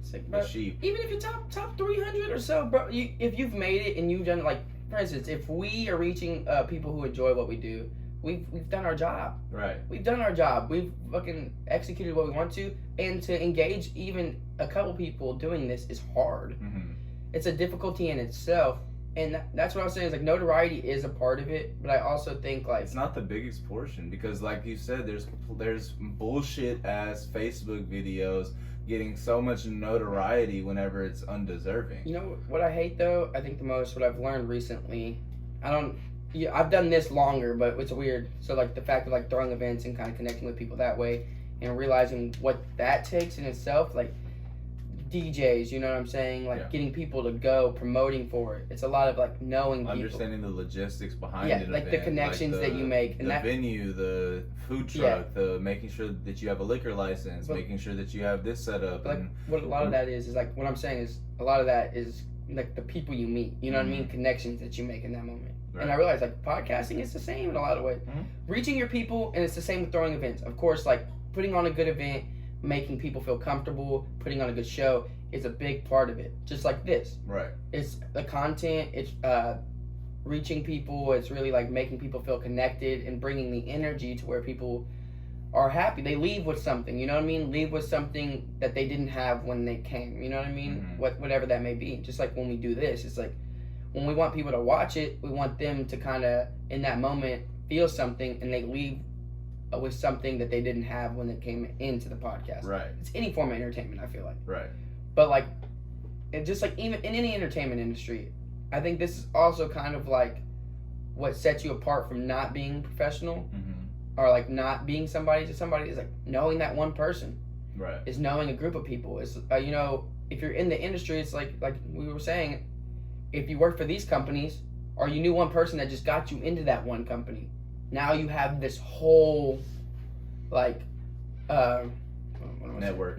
sheep. Even if you're top 300 or so, bro, if you've made it and you've done like, for instance, if we are reaching people who enjoy what we do, we've done our job. Right. We've done our job. We've fucking executed what we want to, and to engage even a couple people doing this is hard. Mm-hmm. It's a difficulty in itself, And that's what I was saying is like notoriety is a part of it, but I also think like it's not the biggest portion because, like you said, there's bullshit ass Facebook videos getting so much notoriety whenever it's undeserving. You know what I hate though? I think the most what I've learned recently. I've done this longer, but it's weird. So like the fact of like throwing events and kind of connecting with people that way, and realizing what that takes in itself, like DJs, you know what I'm saying? Like getting people to go, promoting for it. It's a lot of like knowing people. Understanding the logistics behind it. Yeah, like the connections that you make. And the venue, the food truck, the making sure that you have a liquor license, making sure that you have this set up. Like what a lot of that is like what I'm saying is a lot of that is like the people you meet. You know what I mean? Connections that you make in that moment. Right. And I realize like podcasting is the same in a lot of ways. Reaching your people, and it's the same with throwing events. Of course, like putting on a good event, making people feel comfortable, putting on a good show is a big part of it. Just like this. Right. It's the content, it's reaching people, it's really like making people feel connected and bringing the energy to where people are happy. They leave with something, you know what I mean? Leave with something that they didn't have when they came, you know what I mean? Whatever that may be. Just like when we do this, it's like when we want people to watch it, we want them to kind of, in that moment, feel something, and they leave with something that they didn't have when they came into the podcast. Right. It's any form of entertainment, I feel like. Right. But like, it just like even in any entertainment industry, I think this is also kind of like what sets you apart from not being professional or like not being somebody to somebody is like knowing that one person. Right. Is knowing a group of people. Is you know, if you're in the industry, it's like we were saying, if you work for these companies or you knew one person that just got you into that one company, now you have this whole like network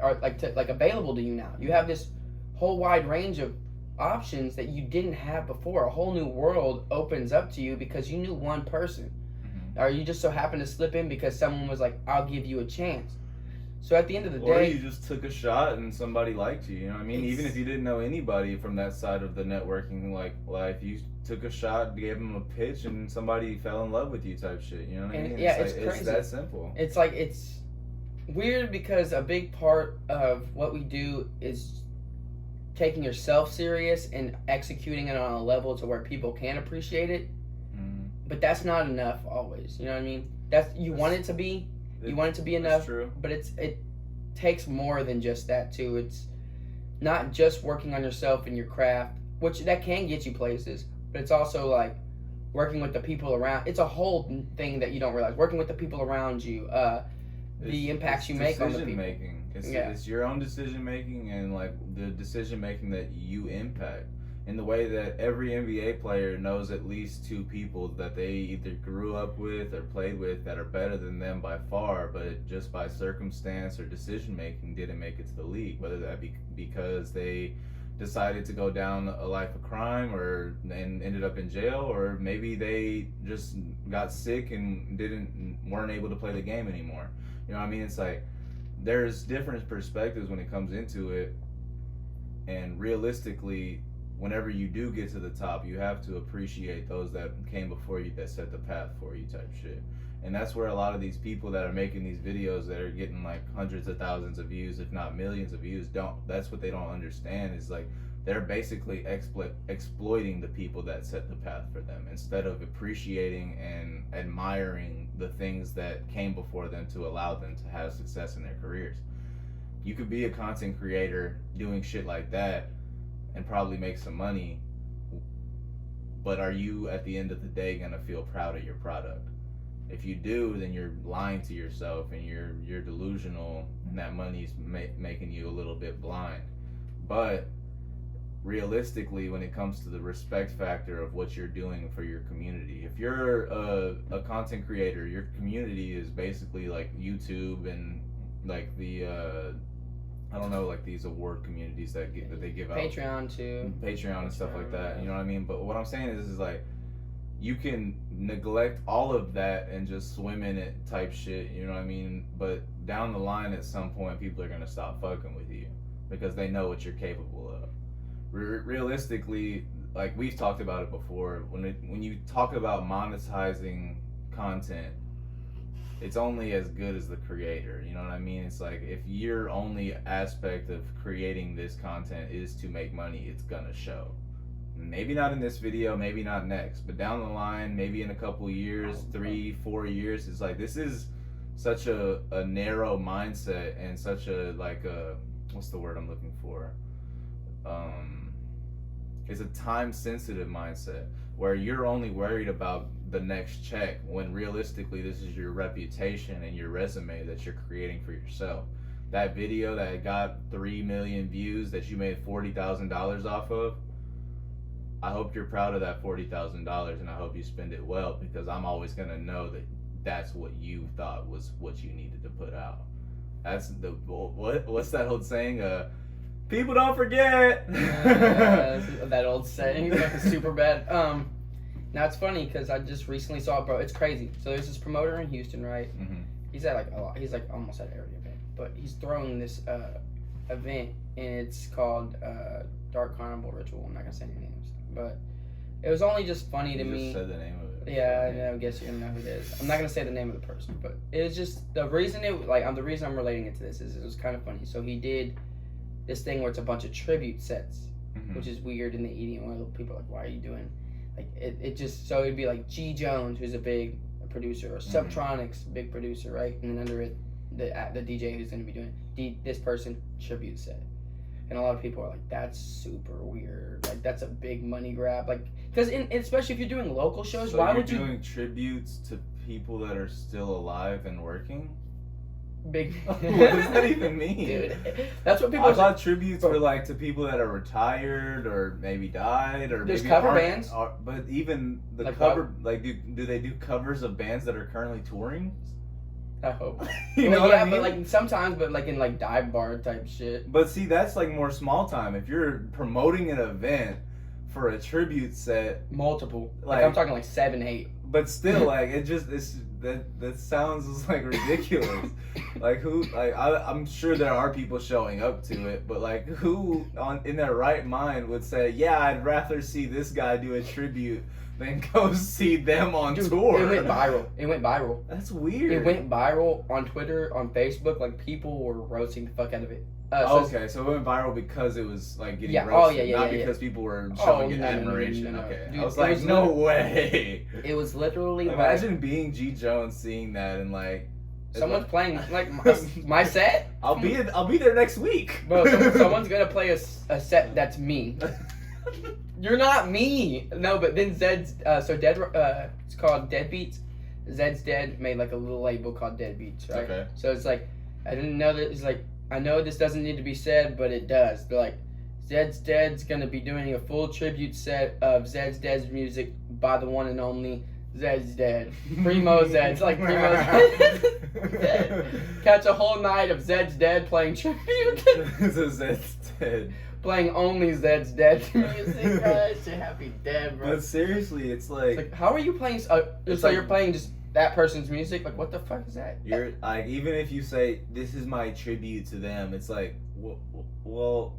or like available to you now. You have this whole wide range of options that you didn't have before. A whole new world opens up to you because you knew one person, or you just so happened to slip in because someone was like, "I'll give you a chance." So at the end of the day, or you just took a shot and somebody liked you. You know what I mean? Even if you didn't know anybody from that side of the networking life, you took a shot, gave them a pitch, and somebody fell in love with you, type shit. You know what I mean? Yeah, it's like, crazy. It's that simple. It's like it's weird because a big part of what we do is taking yourself serious and executing it on a level to where people can appreciate it. But that's not enough always. You know what I mean? You want it to be. You want it to be enough, true. But it takes more than just that too. It's not just working on yourself and your craft, which that can get you places, but it's also like working with the people around. It's a whole thing that you don't realize. Working with the people around you, the impacts you make on the people. It's your own decision making and like the decision making that you impact. In the way that every NBA player knows at least two people that they either grew up with or played with that are better than them by far, but just by circumstance or decision making didn't make it to the league, whether that be because they decided to go down a life of crime and ended up in jail, or maybe they just got sick and weren't able to play the game anymore. You know what I mean? It's like there's different perspectives when it comes into it, and realistically, whenever you do get to the top, you have to appreciate those that came before you, that set the path for you, type shit. And that's where a lot of these people that are making these videos that are getting like hundreds of thousands of views, if not millions of views, that's what they don't understand, is like they're basically exploiting the people that set the path for them, instead of appreciating and admiring the things that came before them to allow them to have success in their careers. You could be a content creator doing shit like that and probably make some money, but are you at the end of the day gonna feel proud of your product? If you do, then you're lying to yourself and you're delusional, and that money's making you a little bit blind. But realistically, when it comes to the respect factor of what you're doing for your community, if you're a content creator, your community is basically like YouTube and like the I don't know, like these award communities that they give out. Patreon too. Patreon and stuff like that. You know what I mean? But what I'm saying is like, you can neglect all of that and just swim in it type shit. You know what I mean? But down the line, at some point, people are gonna stop fucking with you because they know what you're capable of. Realistically, like we've talked about it before, when you talk about monetizing content, it's only as good as the creator. You know what I mean? It's like if your only aspect of creating this content is to make money, it's gonna show. maybe not in this video, maybe not next, but down the line, maybe in a couple years, 3-4 years, it's like this is such a narrow mindset and such a like a what's the word I'm looking for? It's a time sensitive mindset where you're only worried about the next check when realistically this is your reputation and your resume that you're creating for yourself. That video that got 3 million views that you made $40,000 off of, I hope you're proud of that $40,000 and I hope you spend it well, because I'm always gonna know that that's what you thought was what you needed to put out. That's the what's that old saying? People don't forget. That old saying, like a super bad. Now it's funny because I just recently saw it, bro. It's crazy. So there's this promoter in Houston, right? Mm-hmm. He's at like a lot. He's like almost at every event, but he's throwing this event, and it's called Dark Carnival Ritual. I'm not gonna say any names, but it was only just funny to me. You just said the name of it. Yeah, I guess you're gonna know who it is. I'm not gonna say the name of the person, but it was just the reason the reason I'm relating it to this is it was kind of funny. So he did this thing where it's a bunch of tribute sets, Mm-hmm. which is weird in the EDM world. People are like, why are you doing? Like it just so it'd be like G Jones, who's a big producer, or Subtronics, big producer, right? And then under it, the DJ who's gonna be doing this person tribute set. And a lot of people are like, that's super weird. Like, that's a big money grab. Like, because especially if you're doing local shows, so why you're would you doing tributes to people that are still alive and working? big? What does that even mean? Dude, that's what people. I thought tributes were like to people that are retired or maybe died or There's maybe cover aren't- bands. but even the Like cover, like do they do covers of bands that are currently touring? I hope. You Well, know what yeah, I mean? but like sometimes, but like in like dive bar type shit. But see, that's like more small time. If you're promoting an event for a tribute set, Multiple. Like Like- I'm talking like 7, 8. but still, like that sounds like ridiculous. Like who? Like I'm sure there are people showing up to it, but like who in their right mind would say, "Yeah, I'd rather see this guy do a tribute than go see them on Dude, tour." It went viral. It went viral. That's weird. It went viral on Twitter, on Facebook. Like people were roasting the fuck out of it. So Okay, so it went viral because it was like getting Yeah, oh, roasted, yeah, not yeah. because people were Oh, showing it no, no, no, admiration. no, no. Okay, Dude, I was it like, was no way. It was literally like Imagine being G Jones, seeing that, and like someone's like, playing like my set. I'll be there next week. Bro, someone's gonna play a set that's me. You're not me. No, but then Zed's it's called Deadbeats. Zed's Dead made like a little label called Deadbeats, right? Okay. So it's like I didn't know that. It's like I know this doesn't need to be said, but it does. They're like Zed's Dead's gonna be doing a full tribute set of Zed's Dead's music by the one and only Zed's Dead. Primo Zed's like Primo Dead. Catch a whole night of Zed's Dead playing tribute. So Zed's Dead. Playing only Zed's Dead music, bro. That shit have be dead, bro. But seriously, it's It's like like, how are you playing? It's So like- you're playing just that person's music? Like, what the fuck is that? you're like, even if you say this is my tribute to them, it's like, well,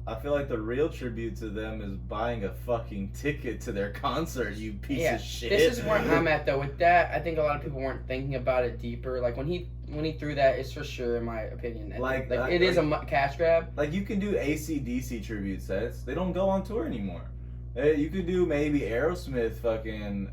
I feel like the real tribute to them is buying a fucking ticket to their concert. You piece of shit. This is where I'm at though. With that, I think a lot of people weren't thinking about it deeper. Like when he threw that, it's for sure, in my opinion, that- Like, it is a cash grab. Like you can do AC/DC tribute sets. They don't go on tour anymore. You could do maybe Aerosmith fucking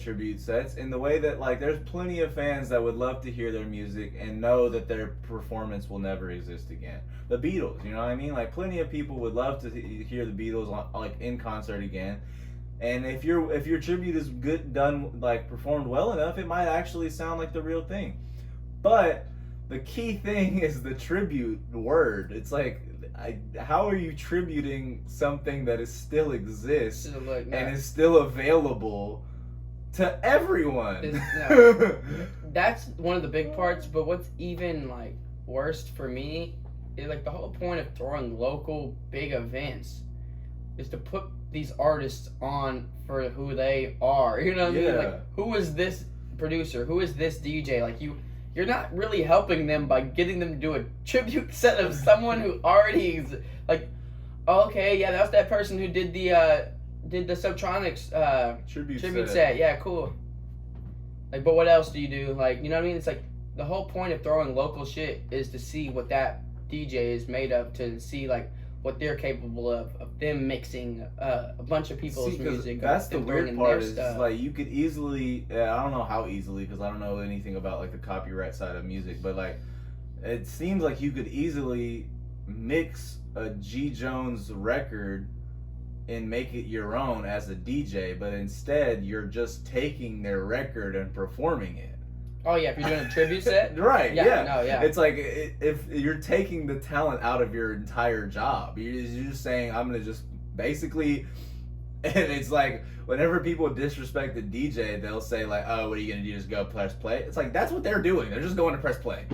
tribute sets in the way that like there's plenty of fans that would love to hear their music and know that their performance will never exist again. The Beatles, you know what I mean? Like plenty of people would love to hear the Beatles like in concert again. And if your tribute is good done like performed well enough, it might actually sound like the real thing. But the key thing is the tribute word. It's like how are you tributing something that is still exists So look, and is still available to everyone? That's one of the big parts. But what's even like worst for me is like the whole point of throwing local big events is to put these artists on for who they are. You know what I mean? Like, who is this producer? Who is this DJ? Like you're not really helping them by getting them to do a tribute set of someone who already is like, okay, yeah, that was that person who did the Subtronics tribute set. Yeah, cool. Like, but what else do you do? Like, you know what I mean? It's like the whole point of throwing local shit is to see what that DJ is made of, to see like what they're capable of them mixing a bunch of people's See, 'cause music. that's the them throwing weird in part their is stuff. like you could easily, I don't know how easily because I don't know anything about like the copyright side of music, but like it seems like you could easily mix a G Jones record and make it your own as a DJ, but instead you're just taking their record and performing it. Oh yeah, if you're doing a tribute set. Right, Yeah, no, yeah. It's like if you're taking the talent out of your entire job, you're just saying, I'm going to just basically, and it's like, whenever people disrespect the DJ, they'll say like, oh, what are you going to do, just go press play? It's like, that's what they're doing. They're just going to press play.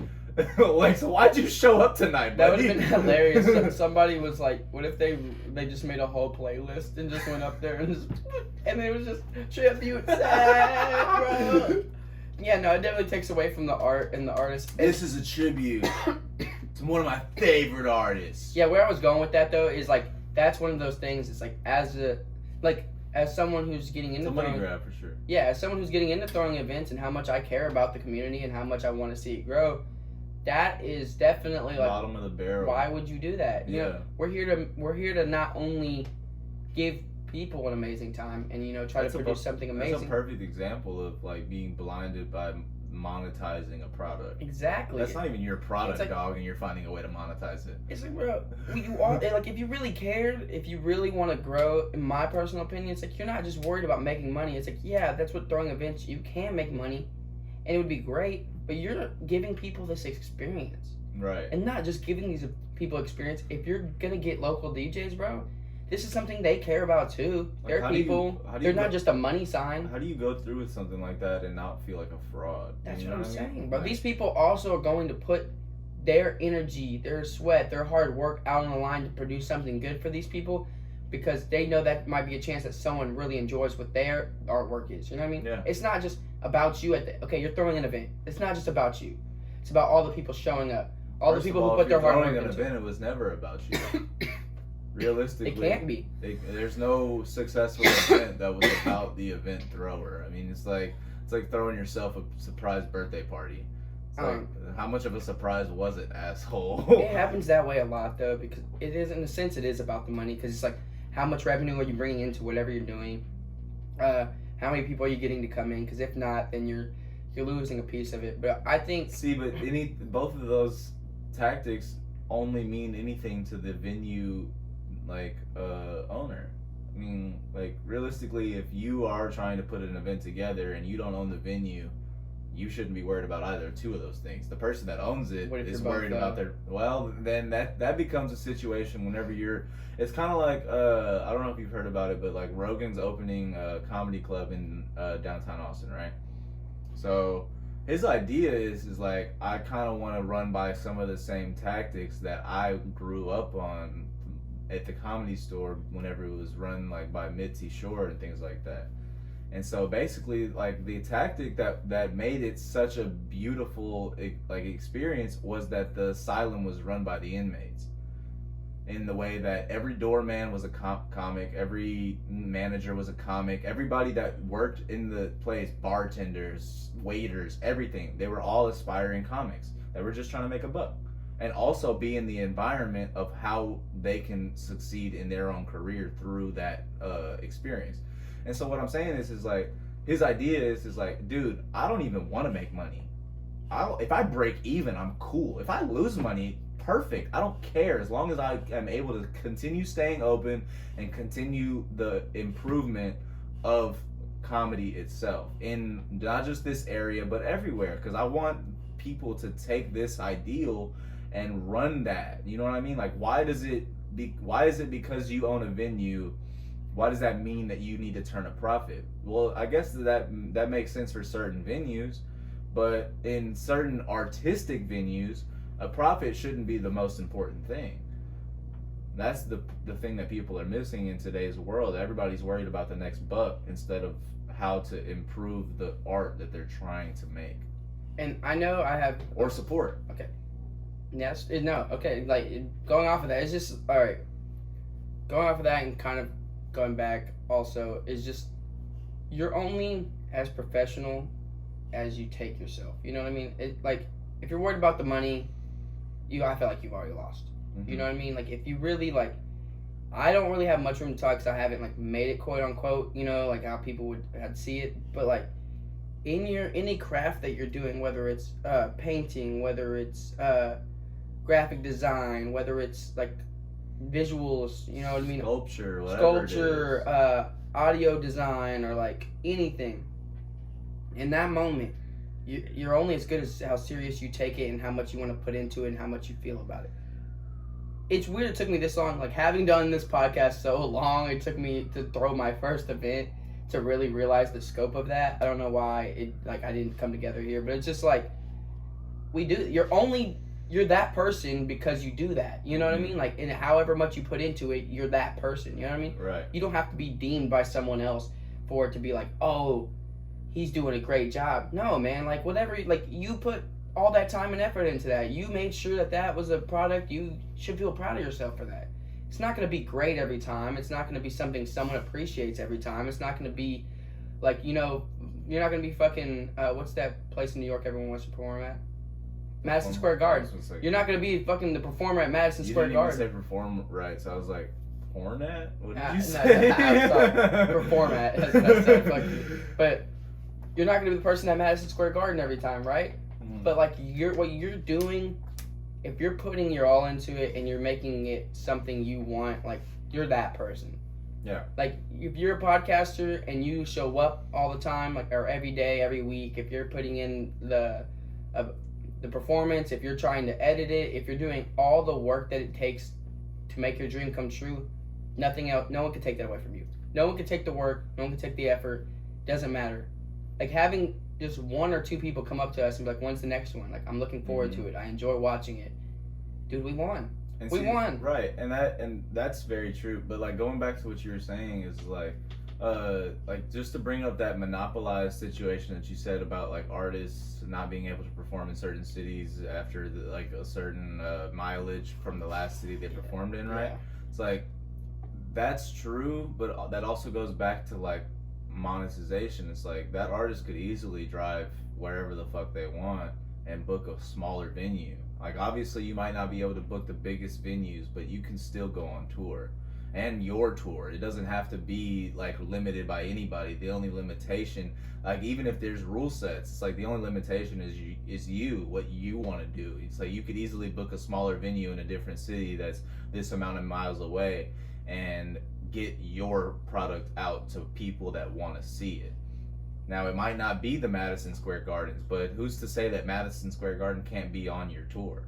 Like, so why'd you show up tonight, That buddy? would have been hilarious. Somebody was like, what if they just made a whole playlist and just went up there and just, and it was just tribute set, bro. Yeah, no, it definitely takes away from the art and the artist. This is a tribute to one of my favorite artists. Yeah, where I was going with that though is like that's one of those things. It's like as someone who's getting into It's a money throwing, grab for sure. yeah, as someone who's getting into throwing events and how much I care about the community and how much I want to see it grow, that is definitely like Bottom of the barrel. why would you do that? You know, we're here to not only give people an amazing time and try That's to produce something That's amazing. a perfect example of like being blinded by monetizing a product. Exactly. That's not even your product, like- dog, and you're finding a way to monetize it. It's like, bro, you are like if you really cared, if you really want to grow, in my personal opinion, it's like you're not just worried about making money. It's like, yeah, that's what throwing events, you can make money and it would be great, but you're giving people this experience. Right. And not just giving these people experience. If you're gonna get local DJs, bro, this is something they care about too. Like, They're how do you- people. how do They're you not go- just a money sign. How do you go through with something like that and not feel like a fraud? That's You what know I'm I mean? saying, bro. Like, These people also are going to put their energy, their sweat, their hard work out on the line to produce something good for these people because they know that might be a chance that someone really enjoys what their artwork is. You know what I mean? Yeah. It's not just about you okay, you're throwing an event. It's not just about you. It's about all the people showing up. All First the of people all, who put if their you're hard throwing work an into event, it was never about you. Realistically, it. Can't be. There's no successful event that was about the event thrower. I mean, it's like throwing yourself a surprise birthday party. It's like, how much of a surprise was it, asshole? It happens that way a lot though because it is, in a sense, it is about the money because it's like how much revenue are you bringing into whatever you're doing, how many people are you getting to come in, because if not then you're losing a piece of it. But I think See, but both of those tactics only mean anything to the venue, like owner. I mean, like realistically, if you are trying to put an event together and you don't own the venue, you shouldn't be worried about either two of those things. The person that owns it What if is you're both, worried about their. Well, then that becomes a situation whenever you're. It's kind of like I don't know if you've heard about it, but like Rogan's opening a comedy club in downtown Austin, right? So his idea is like I kind of want to run by some of the same tactics that I grew up on at the Comedy Store whenever it was run like by Mitzi Shore and things like that. And so basically, like the tactic that made it such a beautiful like experience was that the asylum was run by the inmates. In the way that every doorman was a comic, every manager was a comic, everybody that worked in the place, bartenders, waiters, everything, they were all aspiring comics that were just trying to make a buck. And also be in the environment of how they can succeed in their own career through that experience. And so what I'm saying is like his idea is like, dude, I don't even want to make money. If I break even, I'm cool. If I lose money, perfect. I don't care as long as I am able to continue staying open and continue the improvement of comedy itself in not just this area but everywhere, because I want people to take this ideal and run that. You know what I mean? Like why is it because you own a venue, why does that mean that you need to turn a profit? Well, I guess that makes sense for certain venues, but in certain artistic venues, a profit shouldn't be the most important thing. That's the thing that people are missing in today's world. Everybody's worried about the next buck instead of how to improve the art that they're trying to make. And I know I have Or support. Yes, no, okay, like going off of that, it's just all right. Going off of that and kind of going back also is just you're only as professional as you take yourself. You know what I mean? Like if you're worried about the money, I feel like you've already lost. Mm-hmm. You know what I mean? Like if you really like I don't really have much room to talk because I haven't like made it quote unquote, you know, like how people would have see it. But like in your any craft that you're doing, whether it's painting, whether it's graphic design, whether it's like visuals, you know what I mean, Sculpture, whatever. sculpture, audio design, or like anything. In that moment, you're only as good as how serious you take it and how much you want to put into it and how much you feel about it. It's weird it took me this long, like having done this podcast so long, it took me to throw my first event to really realize the scope of that. I don't know why I didn't come together here, but it's just like you're that person because you do that. You know what I mean? Like, and however much you put into it, you're that person. You know what I mean? Right. You don't have to be deemed by someone else for it to be like, oh, he's doing a great job. No, man. Like, whatever. Like, you put all that time and effort into that. You made sure that was a product. You should feel proud of yourself for that. It's not going to be great every time. It's not going to be something someone appreciates every time. It's not going to be, like, you know, you're not going to be fucking, what's that place in New York everyone wants to perform at? Madison Square Garden. You're not going to be fucking the performer at Madison Square Garden. You didn't even say perform right, so I was like, porn at? What did you No, say? I'm sorry. Perform at. But you're not going to be the person at Madison Square Garden every time, right? But like what you're doing, if you're putting your all into it and you're making it something you want, like you're that person. Yeah. Like if you're a podcaster and you show up all the time, like or every day, every week, if you're putting in the performance, if you're trying to edit it, if you're doing all the work that it takes to make your dream come true, nothing else. No one can take that away from you. No one can take the work. No one can take the effort. Doesn't matter. Like having just one or two people come up to us and be like, when's the next one? Like, I'm looking forward to it. I enjoy watching it. Dude, we won. We won. Right, and that's very true. But like going back to what you were saying is like just to bring up that monopolized situation that you said about like artists not being able to perform in certain cities after like a certain mileage from the last city they performed in, right? Yeah. It's like that's true, but that also goes back to like monetization. It's like that artist could easily drive wherever the fuck they want and book a smaller venue. Like obviously you might not be able to book the biggest venues, but you can still go on tour. And your tour, it doesn't have to be like limited by anybody. The only limitation, like even if there's rule sets, it's like the only limitation is you what you want to do. It's like you could easily book a smaller venue in a different city that's this amount of miles away and get your product out to people that want to see it. Now it might not be the Madison Square Gardens, but who's to say that Madison Square Garden can't be on your tour?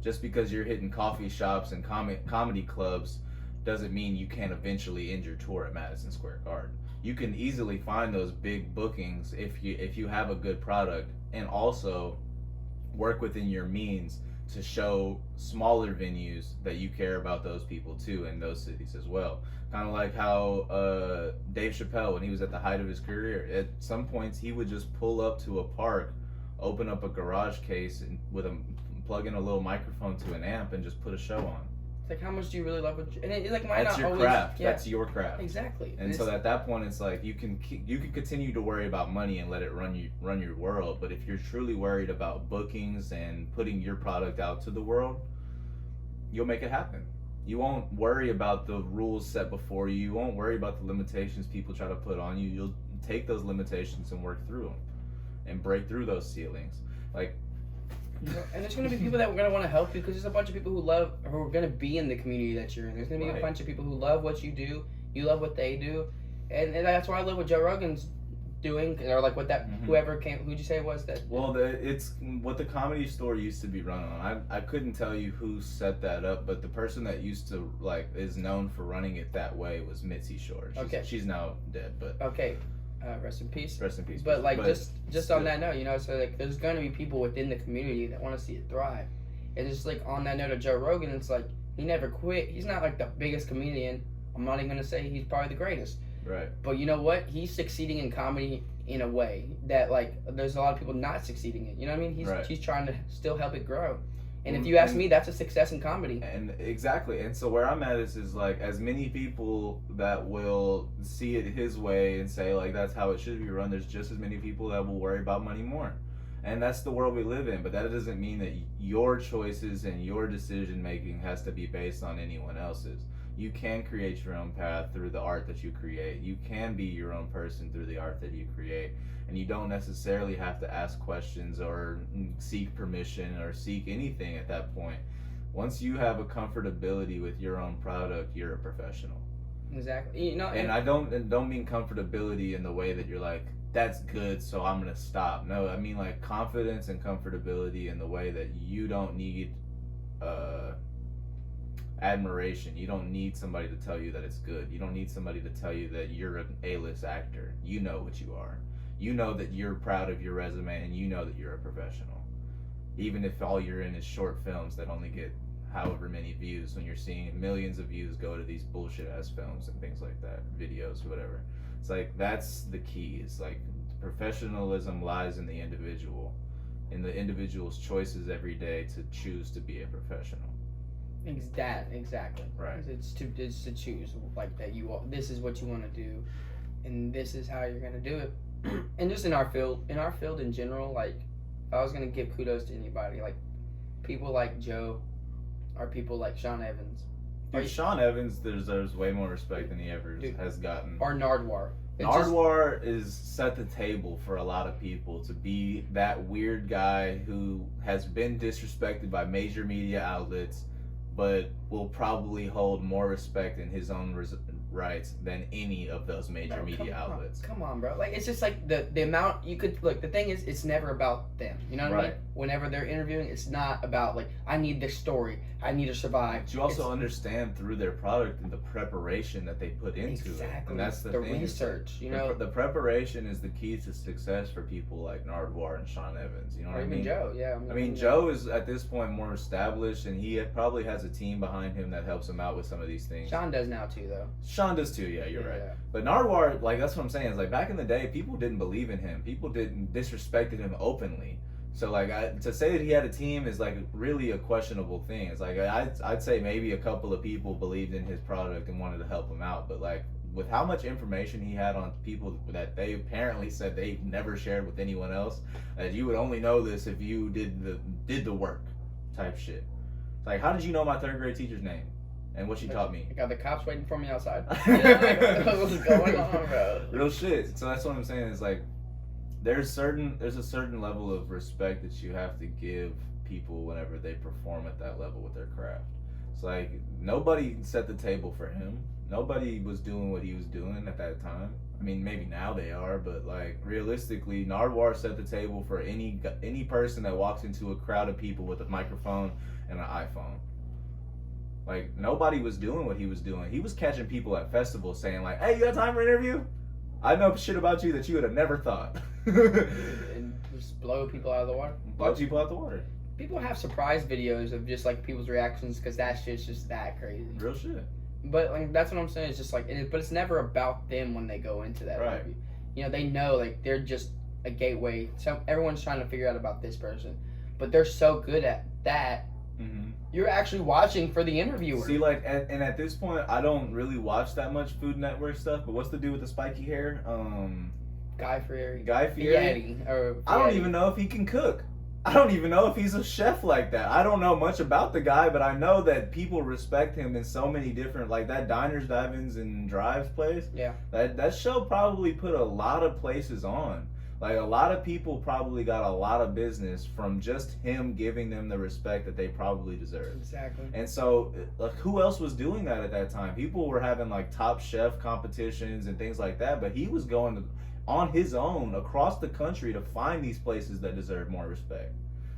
Just because you're hitting coffee shops and comedy clubs doesn't mean you can't eventually end your tour at Madison Square Garden. You can easily find those big bookings if you have a good product, and also work within your means to show smaller venues that you care about those people too in those cities as well. Kind of like how Dave Chappelle, when he was at the height of his career, at some points he would just pull up to a park, open up a garage case, and plug in a little microphone to an amp and just put a show on. It's like, how much do you really love what and it like might that's not your always, craft. Yeah. That's your craft. Exactly. And so at that point, it's like you can continue to worry about money and let it run your world. But if you're truly worried about bookings and putting your product out to the world, you'll make it happen. You won't worry about the rules set before you. You won't worry about the limitations people try to put on you. You'll take those limitations and work through them and break through those ceilings. Like, and there's going to be people that are going to want to help you because there's a bunch of people who are going to be in the community that you're in. There's going to be a bunch of people who love what you do. You love what they do. And that's why I love what Joe Rogan's doing, or like what that who'd you say it was that? Well, it's what the Comedy Store used to be run on. I couldn't tell you who set that up, but the person that used to is known for running it that way was Mitzi Shore. She's now dead, but okay. Rest in peace. Rest in peace. But just on that note, you know, so like there's going to be people within the community that want to see it thrive. And just like on that note of Joe Rogan, it's like he never quit. He's not like the biggest comedian. I'm not even going to say he's probably the greatest. Right. But you know what? He's succeeding in comedy in a way that like there's a lot of people not succeeding in. You know what I mean? He's trying to still help it grow. And if you ask me, that's a success in comedy. And exactly. And so where I'm at is like as many people that will see it his way and say like that's how it should be run, there's just as many people that will worry about money more. And that's the world we live in, but that doesn't mean that your choices and your decision making has to be based on anyone else's. You can create your own path through the art that you create. You can be your own person through the art that you create. And you don't necessarily have to ask questions or seek permission or seek anything at that point. Once you have a comfortability with your own product, you're a professional. Exactly. And I don't mean comfortability in the way that you're like, that's good, so I'm gonna stop. No, I mean like confidence and comfortability in the way that you don't need admiration. You don't need somebody to tell you that it's good. You don't need somebody to tell you that you're an A-list actor. You know what you are. You know that you're proud of your resume, and you know that you're a professional. Even if all you're in is short films that only get however many views, when you're seeing millions of views go to these bullshit ass films and things like that, videos, whatever. It's like, that's the key. It's like professionalism lies in the individual, in the individual's choices every day to choose to be a professional. Exactly. Right. It's to choose like that. This is what you want to do, and this is how you're gonna do it. And just in our field in general, like if I was gonna give kudos to anybody, like people like Joe, or people like Sean Evans. Dude, Sean Evans deserves way more respect than he ever has gotten. Or Nardwuar. Nardwuar is set the table for a lot of people to be that weird guy who has been disrespected by major media outlets, but will probably hold more respect in his own rights than any of those major media outlets. Come on, bro. Like, it's just like the amount you could look. The thing is, it's never about them. You know what I mean? Whenever they're interviewing, it's not about like, I need this story, I need to survive. But you also understand through their product and the preparation that they put into it. And that's the thing. Research. You know, the preparation is the key to success for people like Nardwuar and Sean Evans. You know what I mean? Joe, yeah. I mean, Joe is at this point more established, and he probably has a team behind him that helps him out with some of these things. Sean does now too, though. Sean does too, yeah, you're right. But Nardwuar, like, that's what I'm saying, is like back in the day, people didn't believe in him. People didn't disrespected him openly. So like, to say that he had a team is like really a questionable thing. It's like, I'd say maybe a couple of people believed in his product and wanted to help him out, but like, with how much information he had on people that they apparently said they never shared with anyone else, that you would only know this if you did the work type shit. It's like, how did you know my third grade teacher's name and what she taught me? I got the cops waiting for me outside. What's going on, bro? Real shit. So that's what I'm saying, is like, there's a certain level of respect that you have to give people whenever they perform at that level with their craft. It's like, nobody set the table for him. Nobody was doing what he was doing at that time. I mean, maybe now they are, but like, realistically, Nardwuar set the table for any person that walks into a crowd of people with a microphone and an iPhone. Like, nobody was doing what he was doing. He was catching people at festivals saying like, hey, you got time for an interview? I know shit about you that you would have never thought. And just blow people out of the water. Blow people out the water. People have surprise videos of just like people's reactions because that shit's just that crazy. Real shit. But like, that's what I'm saying. It's just like, but it's never about them when they go into that interview. You know, they know like they're just a gateway. So everyone's trying to figure out about this person, but they're so good at that. Mm-hmm. You're actually watching for the interviewer. See, like, and at this point, I don't really watch that much Food Network stuff. But what's the dude with the spiky hair? Guy Fieri. I don't even know if he can cook. I don't even know if he's a chef like that. I don't know much about the guy, but I know that people respect him in so many different, like that Diners, Drive-Ins, and Drives place. Yeah. That show probably put a lot of places on. Like, a lot of people probably got a lot of business from just him giving them the respect that they probably deserve. Exactly. And so, like, who else was doing that at that time? People were having, like, Top Chef competitions and things like that, but he was going on his own across the country to find these places that deserve more respect,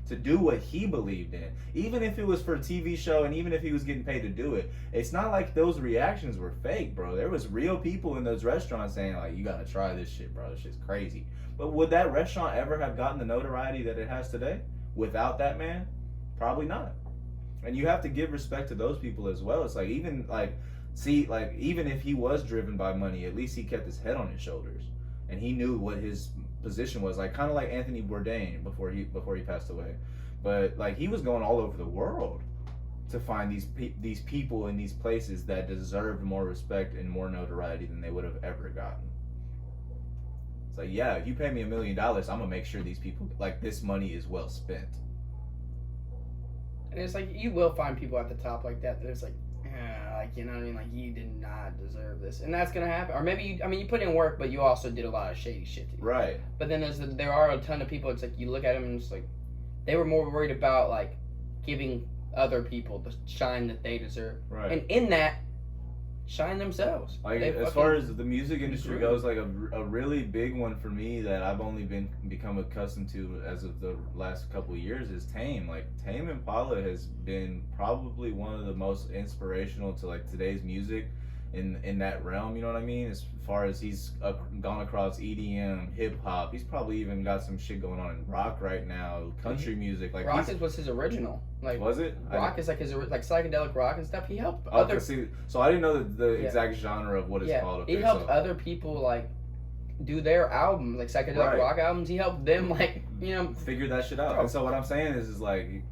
to do what he believed in. Even if it was for a TV show and even if he was getting paid to do it, it's not like those reactions were fake, bro. There was real people in those restaurants saying, like, you gotta try this shit, bro. This shit's crazy. But would that restaurant ever have gotten the notoriety that it has today without that man? Probably not. And you have to give respect to those people as well. It's like, even even if he was driven by money, at least he kept his head on his shoulders and he knew what his position was. Like, kind of like Anthony Bourdain before he passed away. But like, he was going all over the world to find these people in these places that deserved more respect and more notoriety than they would have ever gotten. It's like, yeah, if you pay me $1 million, I'm gonna make sure these people, like, this money is well spent. And it's like, you will find people at the top like that. There's like, like, you know what I mean? Like, you did not deserve this. And that's going to happen. Or maybe, you put in work, but you also did a lot of shady shit to you. Right. But then there are a ton of people, it's like, you look at them and it's like, they were more worried about, like, giving other people the shine that they deserve. Right. And in that, shine themselves. Like, as far as the music industry goes, like a really big one for me that I've only become accustomed to as of the last couple of years is Tame. Like, Tame Impala has been probably one of the most inspirational to like today's music in that realm, you know what I mean? As far as he's gone across EDM, hip hop, he's probably even got some shit going on in rock right now, country music. Like, rock was his original. Like, was it? Rock is like his like psychedelic rock and stuff. He helped other. See, so I didn't know the exact genre of what it's called. He helped other people like do their albums, like psychedelic rock albums. He helped them like figure that shit out. And so what I'm saying is like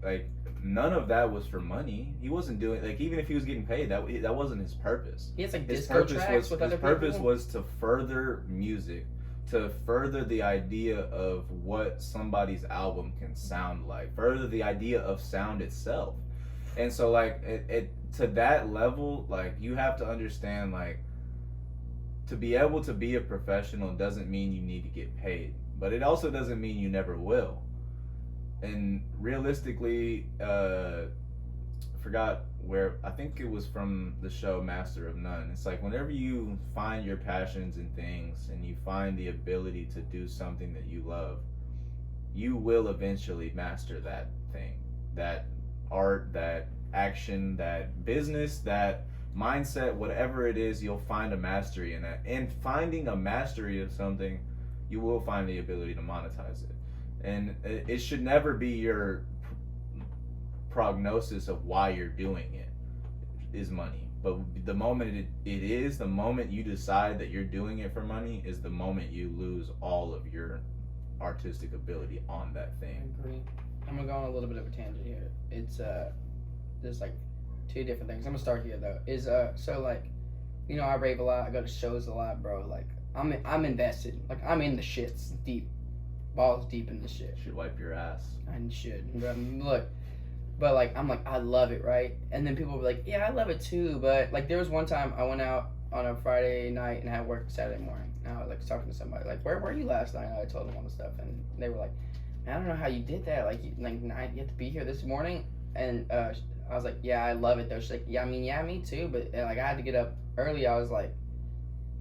none of that was for money. He wasn't doing like, even if he was getting paid, that wasn't his purpose. He has like disco tracks with other people. His purpose was to further music, to further the idea of what somebody's album can sound like, further the idea of sound itself. And so like it to that level, like you have to understand, like, to be able to be a professional doesn't mean you need to get paid, but it also doesn't mean you never will. And realistically, forgot where, I think it was from the show Master of None. It's like whenever you find your passions in things and you find the ability to do something that you love, you will eventually master that thing, that art, that action, that business, that mindset, whatever it is, you'll find a mastery in that. And finding a mastery of something, you will find the ability to monetize it. And it should never be your prognosis of why you're doing it is money. But the moment the moment you decide that you're doing it for money is the moment you lose all of your artistic ability on that thing. I agree. I'm gonna go on a little bit of a tangent here. It's there's like two different things. I'm gonna start here though. Is so like, I rave a lot. I go to shows a lot, bro. Like I'm invested. Like I'm in the shits deep. Balls deep in the shit. Should wipe your ass. I should. Look, but like I'm like I love it, right? And then people will be like, yeah, I love it too. But like there was one time I went out on a Friday night and had work Saturday morning. And I was like talking to somebody like, where were you last night? And I told them all the stuff, and they were like, man, I don't know how you did that. Like you have to be here this morning. And I was like, yeah, I love it though. She's like, yeah, me too. But like I had to get up early. I was like,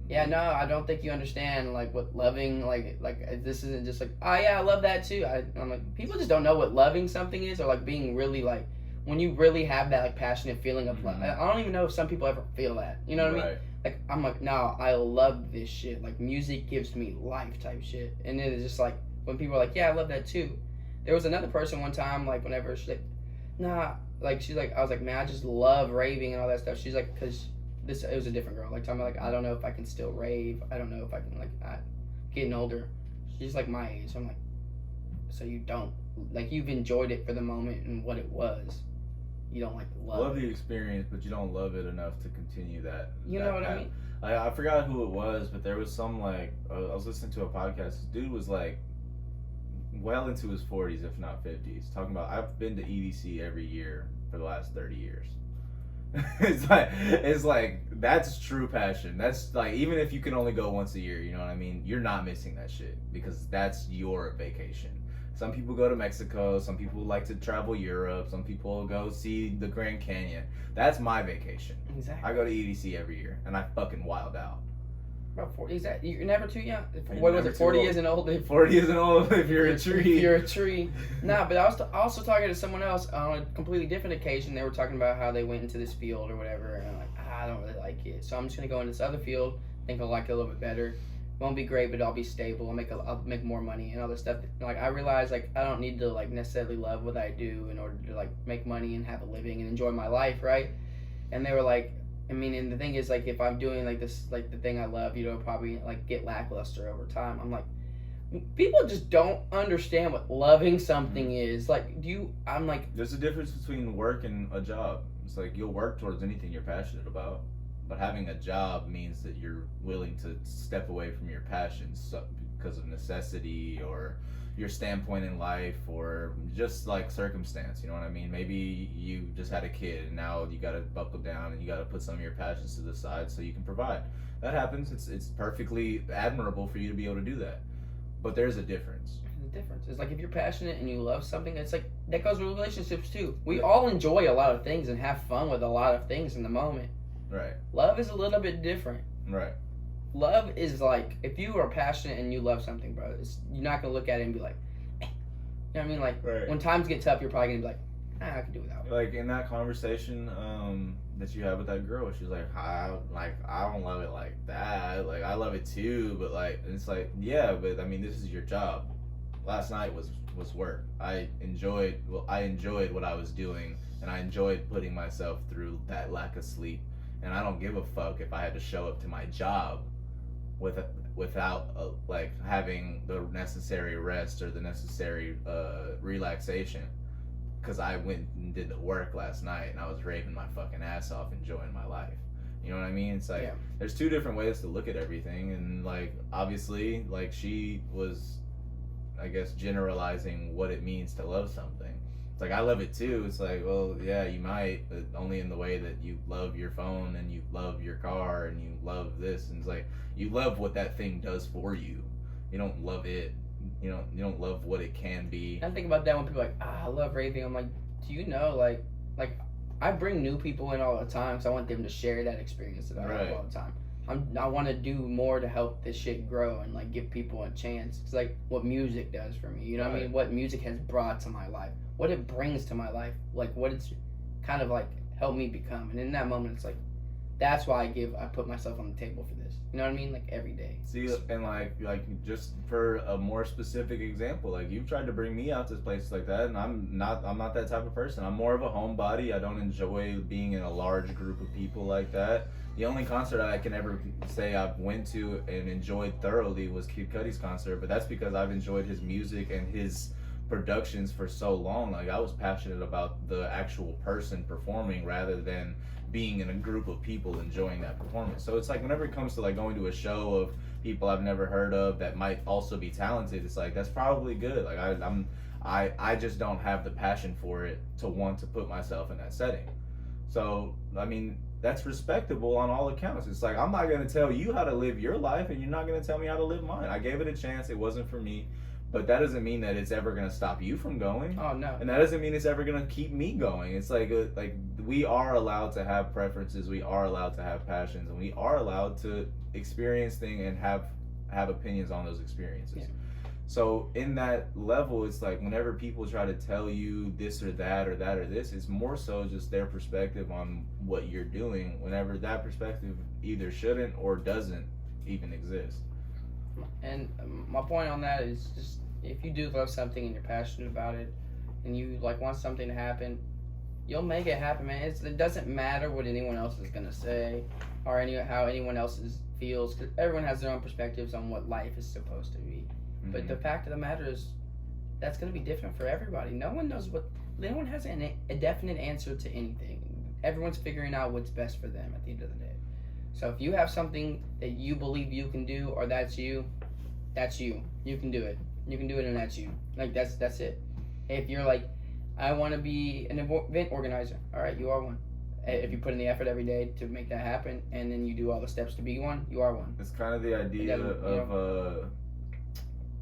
yeah, no, I don't think you understand, like, what loving, like this isn't just like, oh, yeah, I love that, too. I'm like, people just don't know what loving something is, or, like, being really, like, when you really have that, like, passionate feeling of love. I don't even know if some people ever feel that, you know what I mean? Like, I'm like, no, I love this shit. Like, music gives me life type shit. And it is just, like, when people are like, yeah, I love that, too. There was another person one time, like, whenever she's like, nah, like, she's like, I was like, man, I just love raving and all that stuff. She's like, because... it was a different girl. Like, talking about, like, I don't know if I can still rave. I don't know if I can, like, getting older. She's, like, my age. So I'm like, so you don't, like, you've enjoyed it for the moment and what it was. You don't, like, love the experience, but you don't love it enough to continue that. You know what I mean? I forgot who it was, but there was some, like, I was listening to a podcast. This dude was, like, well into his 40s, if not 50s, talking about, I've been to EDC every year for the last 30 years. it's like that's true passion. That's like, even if you can only go once a year, you know what I mean, you're not missing that shit because that's your vacation. Some people go to Mexico, some people like to travel Europe, some people go see the Grand Canyon. That's my vacation. Exactly. I go to EDC every year and I fucking wild out. About 40, is that, you're never too young? What was it, 40 isn't old? 40 isn't old if you're a tree. If you're a tree. Nah, but I was also talking to someone else on a completely different occasion. They were talking about how they went into this field or whatever, and I'm like, I don't really like it. So I'm just going to go into this other field, think I'll like it a little bit better. Won't be great, but I'll be stable. I'll make more money and all this stuff. Like, I realize, like, I don't need to, like, necessarily love what I do in order to, like, make money and have a living and enjoy my life, right? And they were like, I mean, and the thing is, like, if I'm doing, like, this, like, the thing I love, probably, like, get lackluster over time. I'm like, people just don't understand what loving something is. Like, I'm like... There's a difference between work and a job. It's like, you'll work towards anything you're passionate about. But having a job means that you're willing to step away from your passions because of necessity or your standpoint in life or just like circumstance, you know what I mean? Maybe you just had a kid and now you got to buckle down and you got to put some of your passions to the side so you can provide. That happens. It's perfectly admirable for you to be able to do that. But there's a difference. The difference is like if you're passionate and you love something, it's like that goes with relationships too. We all enjoy a lot of things and have fun with a lot of things in the moment. Right. Love is a little bit different. Right. Love is like if you are passionate and you love something, bro, you're not gonna look at it and be like, eh. You know what I mean? Like right. When times get tough, you're probably gonna be like, I can do without it. Like in that conversation that you had with that girl, she's like, I don't love it like that. Like I love it too, but like it's like yeah, but I mean this is your job. Last night was work. I enjoyed what I was doing, and I enjoyed putting myself through that lack of sleep. And I don't give a fuck if I had to show up to my job without like having the necessary rest or the necessary relaxation, because I went and did the work last night and I was raving my fucking ass off, enjoying my life. You know what I mean? It's like there's two different ways to look at everything, and like obviously like she was, I guess, generalizing what it means to love something. It's like I love it too. It's like, well, yeah, you might, but only in the way that you love your phone and you love your car and you love this, and it's like you love what that thing does for you. You don't love it. You don't love what it can be. I think about that when people are like, I love raving. I'm like, do you know, like I bring new people in all the time, so I want them to share that experience that I have all the time. I want to do more to help this shit grow and like give people a chance. It's like what music does for me. You know what I mean? What music has brought to my life, what it brings to my life, like what it's kind of like helped me become. And in that moment, it's like that's why I put myself on the table for this. You know what I mean? Like every day. See, and like just for a more specific example, like you've tried to bring me out to places like that, and I'm not that type of person. I'm more of a homebody. I don't enjoy being in a large group of people like that. The only concert I can ever say I've went to and enjoyed thoroughly was Kid Cudi's concert, but that's because I've enjoyed his music and his productions for so long. Like I was passionate about the actual person performing rather than being in a group of people enjoying that performance. So it's like whenever it comes to like going to a show of people I've never heard of that might also be talented, it's like that's probably good. Like I just don't have the passion for it to want to put myself in that setting. So I mean that's respectable on all accounts. It's like I'm not gonna tell you how to live your life and you're not gonna tell me how to live mine. I gave it a chance, it wasn't for me. But that doesn't mean that it's ever gonna stop you from going. Oh no. And that doesn't mean it's ever gonna keep me going. It's like we are allowed to have preferences, we are allowed to have passions, and we are allowed to experience things and have opinions on those experiences. Yeah. So in that level, it's like whenever people try to tell you this or that or that or this, it's more so just their perspective on what you're doing. Whenever that perspective either shouldn't or doesn't even exist. And my point on that is just if you do love something and you're passionate about it and you like want something to happen, you'll make it happen, man. It doesn't matter what anyone else is gonna say or how anyone else feels, because everyone has their own perspectives on what life is supposed to be. Mm-hmm. But the fact of the matter is that's gonna be different for everybody. No one has a definite answer to anything. Everyone's figuring out what's best for them at the end of the day. So if you have something that you believe you can do, or that's you. You can do it. You can do it, and that's you. Like that's it. If you're like, I want to be an event organizer. All right, you are one. If you put in the effort every day to make that happen, and then you do all the steps to be one, you are one. It's kind of the idea of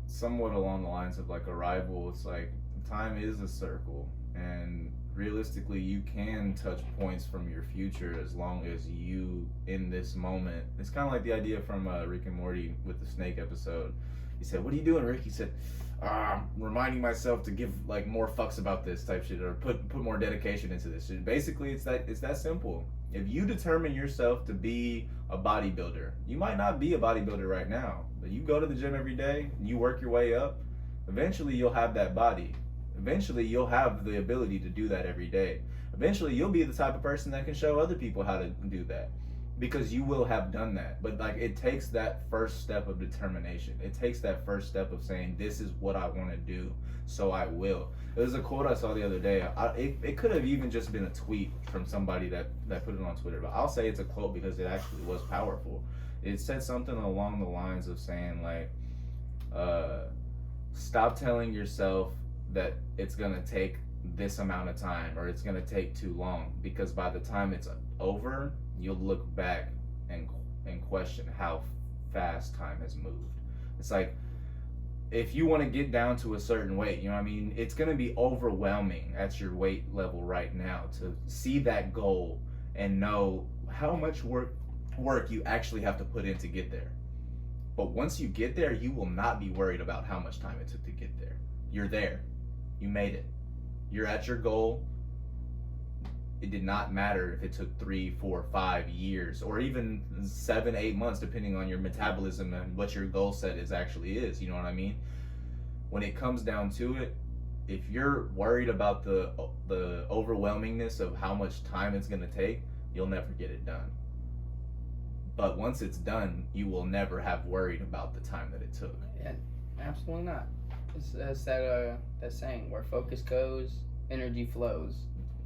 somewhat along the lines of like Arrival. It's like time is a circle, and realistically you can touch points from your future as long as you in this moment. It's kind of like the idea from Rick and Morty with the snake episode. He said, what are you doing, Rick? He said, I'm reminding myself to give like more fucks about this type shit, or put more dedication into this shit. Basically it's that simple. If you determine yourself to be a bodybuilder, you might not be a bodybuilder right now, but you go to the gym every day and you work your way up, eventually you'll have that body. Eventually, you'll have the ability to do that every day. Eventually, you'll be the type of person that can show other people how to do that, because you will have done that. But like, it takes that first step of determination. It takes that first step of saying, this is what I want to do, so I will. There's a quote I saw the other day. It could have even just been a tweet from somebody that put it on Twitter, but I'll say it's a quote because it actually was powerful. It said something along the lines of saying like, Stop telling yourself that it's gonna take this amount of time or it's gonna take too long, because by the time it's over, you'll look back and question how fast time has moved. It's like, if you want to get down to a certain weight, you know what I mean, it's going to be overwhelming at your weight level right now to see that goal and know how much work you actually have to put in to get there. But once you get there, you will not be worried about how much time it took to get there. You're there. You made it. You're at your goal. It did not matter if it took 3, 4, 5 years or even 7, 8 months, depending on your metabolism and what your goal set actually is. You know what I mean? When it comes down to it, if you're worried about the overwhelmingness of how much time it's going to take, you'll never get it done. But once it's done, you will never have worried about the time that it took. Yeah, absolutely not. It's that saying, where focus goes, energy flows.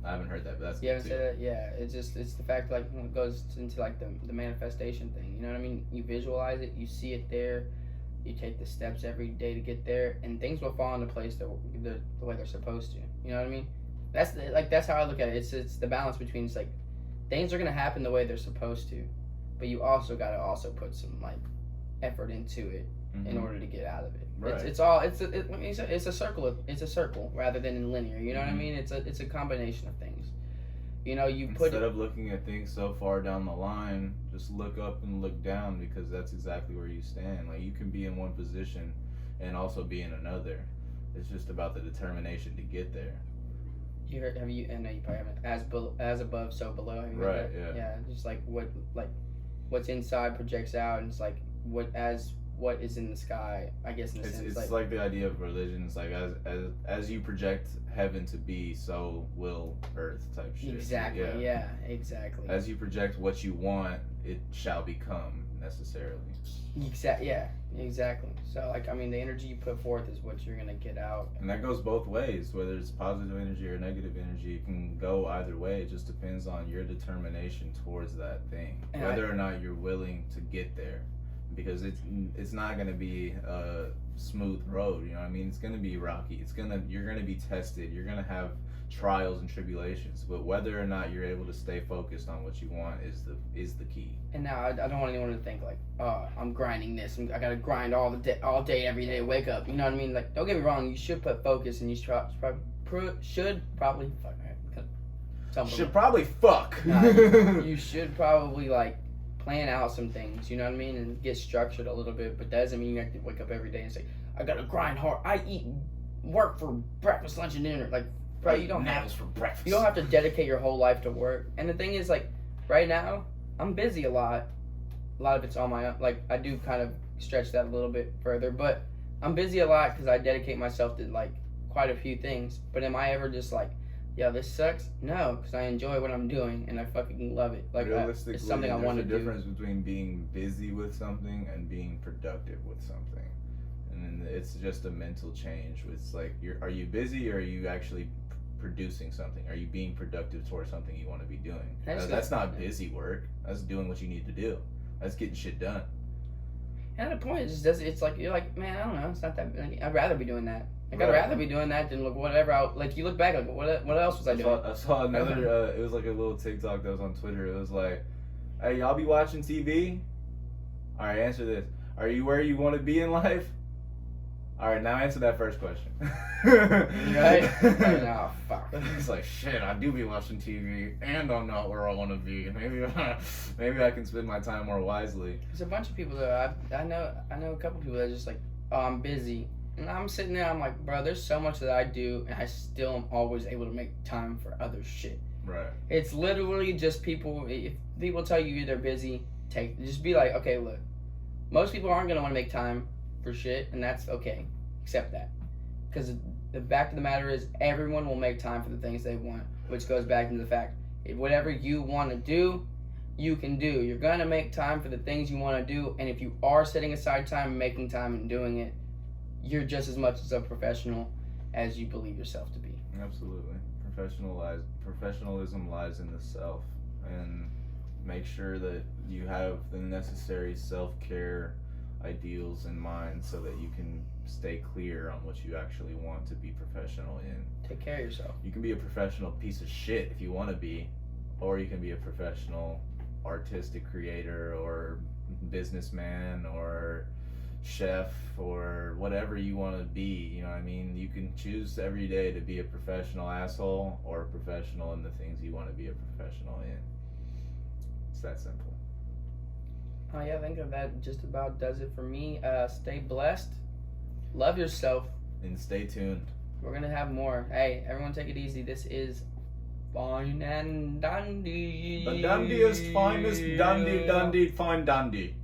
I haven't heard that, but that's you haven't said that? Yeah, it's the fact, like, when it goes into like the manifestation thing. You know what I mean? You visualize it, you see it there, you take the steps every day to get there, and things will fall into place the way they're supposed to. You know what I mean? That's how I look at it. It's the balance between, it's like, things are gonna happen the way they're supposed to, but you also gotta put some like effort into it in order to get out of it. Right. It's a circle. It's a circle rather than in linear. You know what I mean? It's a combination of things. You know, instead of looking at things so far down the line, just look up and look down, because that's exactly where you stand. Like, you can be in one position and also be in another. It's just about the determination to get there. I know you probably haven't. As above, so below. Have you heard that? Yeah. Just like what's inside projects out, and it's like what is in the sky, I guess, in a sense. It's like the idea of religion. It's like as you project heaven to be, so will earth type shit. Exactly. Yeah, exactly. As you project what you want, it shall become necessarily. Exactly. So, like, I mean, the energy you put forth is what you're gonna get out. And that goes both ways. Whether it's positive energy or negative energy, it can go either way. It just depends on your determination towards that thing, and whether or not you're willing to get there. Because it's not gonna be a smooth road, you know what I mean? It's gonna be rocky. You're gonna be tested. You're gonna have trials and tribulations. But whether or not you're able to stay focused on what you want is the key. And now I don't want anyone to think like, oh, I'm grinding this. I gotta grind all day, every day. Wake up. You know what I mean? Like, don't get me wrong. You should put focus, and you should probably you should probably like plan out some things, you know what I mean, and get structured a little bit, but that doesn't mean you have to wake up every day and say, I gotta grind hard. I work for breakfast, lunch, and dinner. Like, bro, you don't have to dedicate your whole life to work. And the thing is, like, right now, I'm busy a lot. A lot of it's on my own. Like, I do kind of stretch that a little bit further, but I'm busy a lot because I dedicate myself to, like, quite a few things. But am I ever just like, yeah, this sucks? No, because I enjoy what I'm doing and I fucking love it. Like, realistically, it's something I want to do. There's a difference between being busy with something and being productive with something, and then it's just a mental change. It's like, are you busy, or are you actually producing something? Are you being productive towards something you want to be doing? That's not busy work. That's doing what you need to do. That's getting shit done. And at a point, it just does. It's like, you're like, man, I don't know. It's not that. I'd rather be doing that. I'd rather be doing that than look whatever. Like, you look back, like, what else was I doing? I saw another. It was like a little TikTok that was on Twitter. It was like, hey, y'all be watching TV? All right, answer this. Are you where you want to be in life? All right, now answer that first question. Right? Oh, fuck. It's like, shit, I do be watching TV, and I'm not where I want to be. Maybe I can spend my time more wisely. There's a bunch of people that I know a couple people that are just like, oh, I'm busy. And I'm sitting there, I'm like, bro, there's so much that I do, and I still am always able to make time for other shit. Right. It's literally just people, if people tell you they're busy, just be like, okay, look, most people aren't going to want to make time for shit, and that's okay. Accept that. Because the fact of the matter is, everyone will make time for the things they want, which goes back into the fact, if whatever you want to do, you can do. You're going to make time for the things you want to do, and if you are setting aside time and making time and doing it, you're just as much as a professional as you believe yourself to be. Absolutely. Professionalism lies in the self, and make sure that you have the necessary self-care ideals in mind so that you can stay clear on what you actually want to be professional in. Take care of yourself. You can be a professional piece of shit if you want to be, or you can be a professional artistic creator or businessman or chef or whatever you want to be. You know what I mean? You can choose every day to be a professional asshole or a professional in the things you want to be a professional in. It's that simple. Oh yeah, I think that just about does it for me. Stay blessed, love yourself, And stay tuned. we're gonna have more. Hey, everyone take it easy. This is Fine and Dandy. The dandiest, finest, dandy, fine dandy.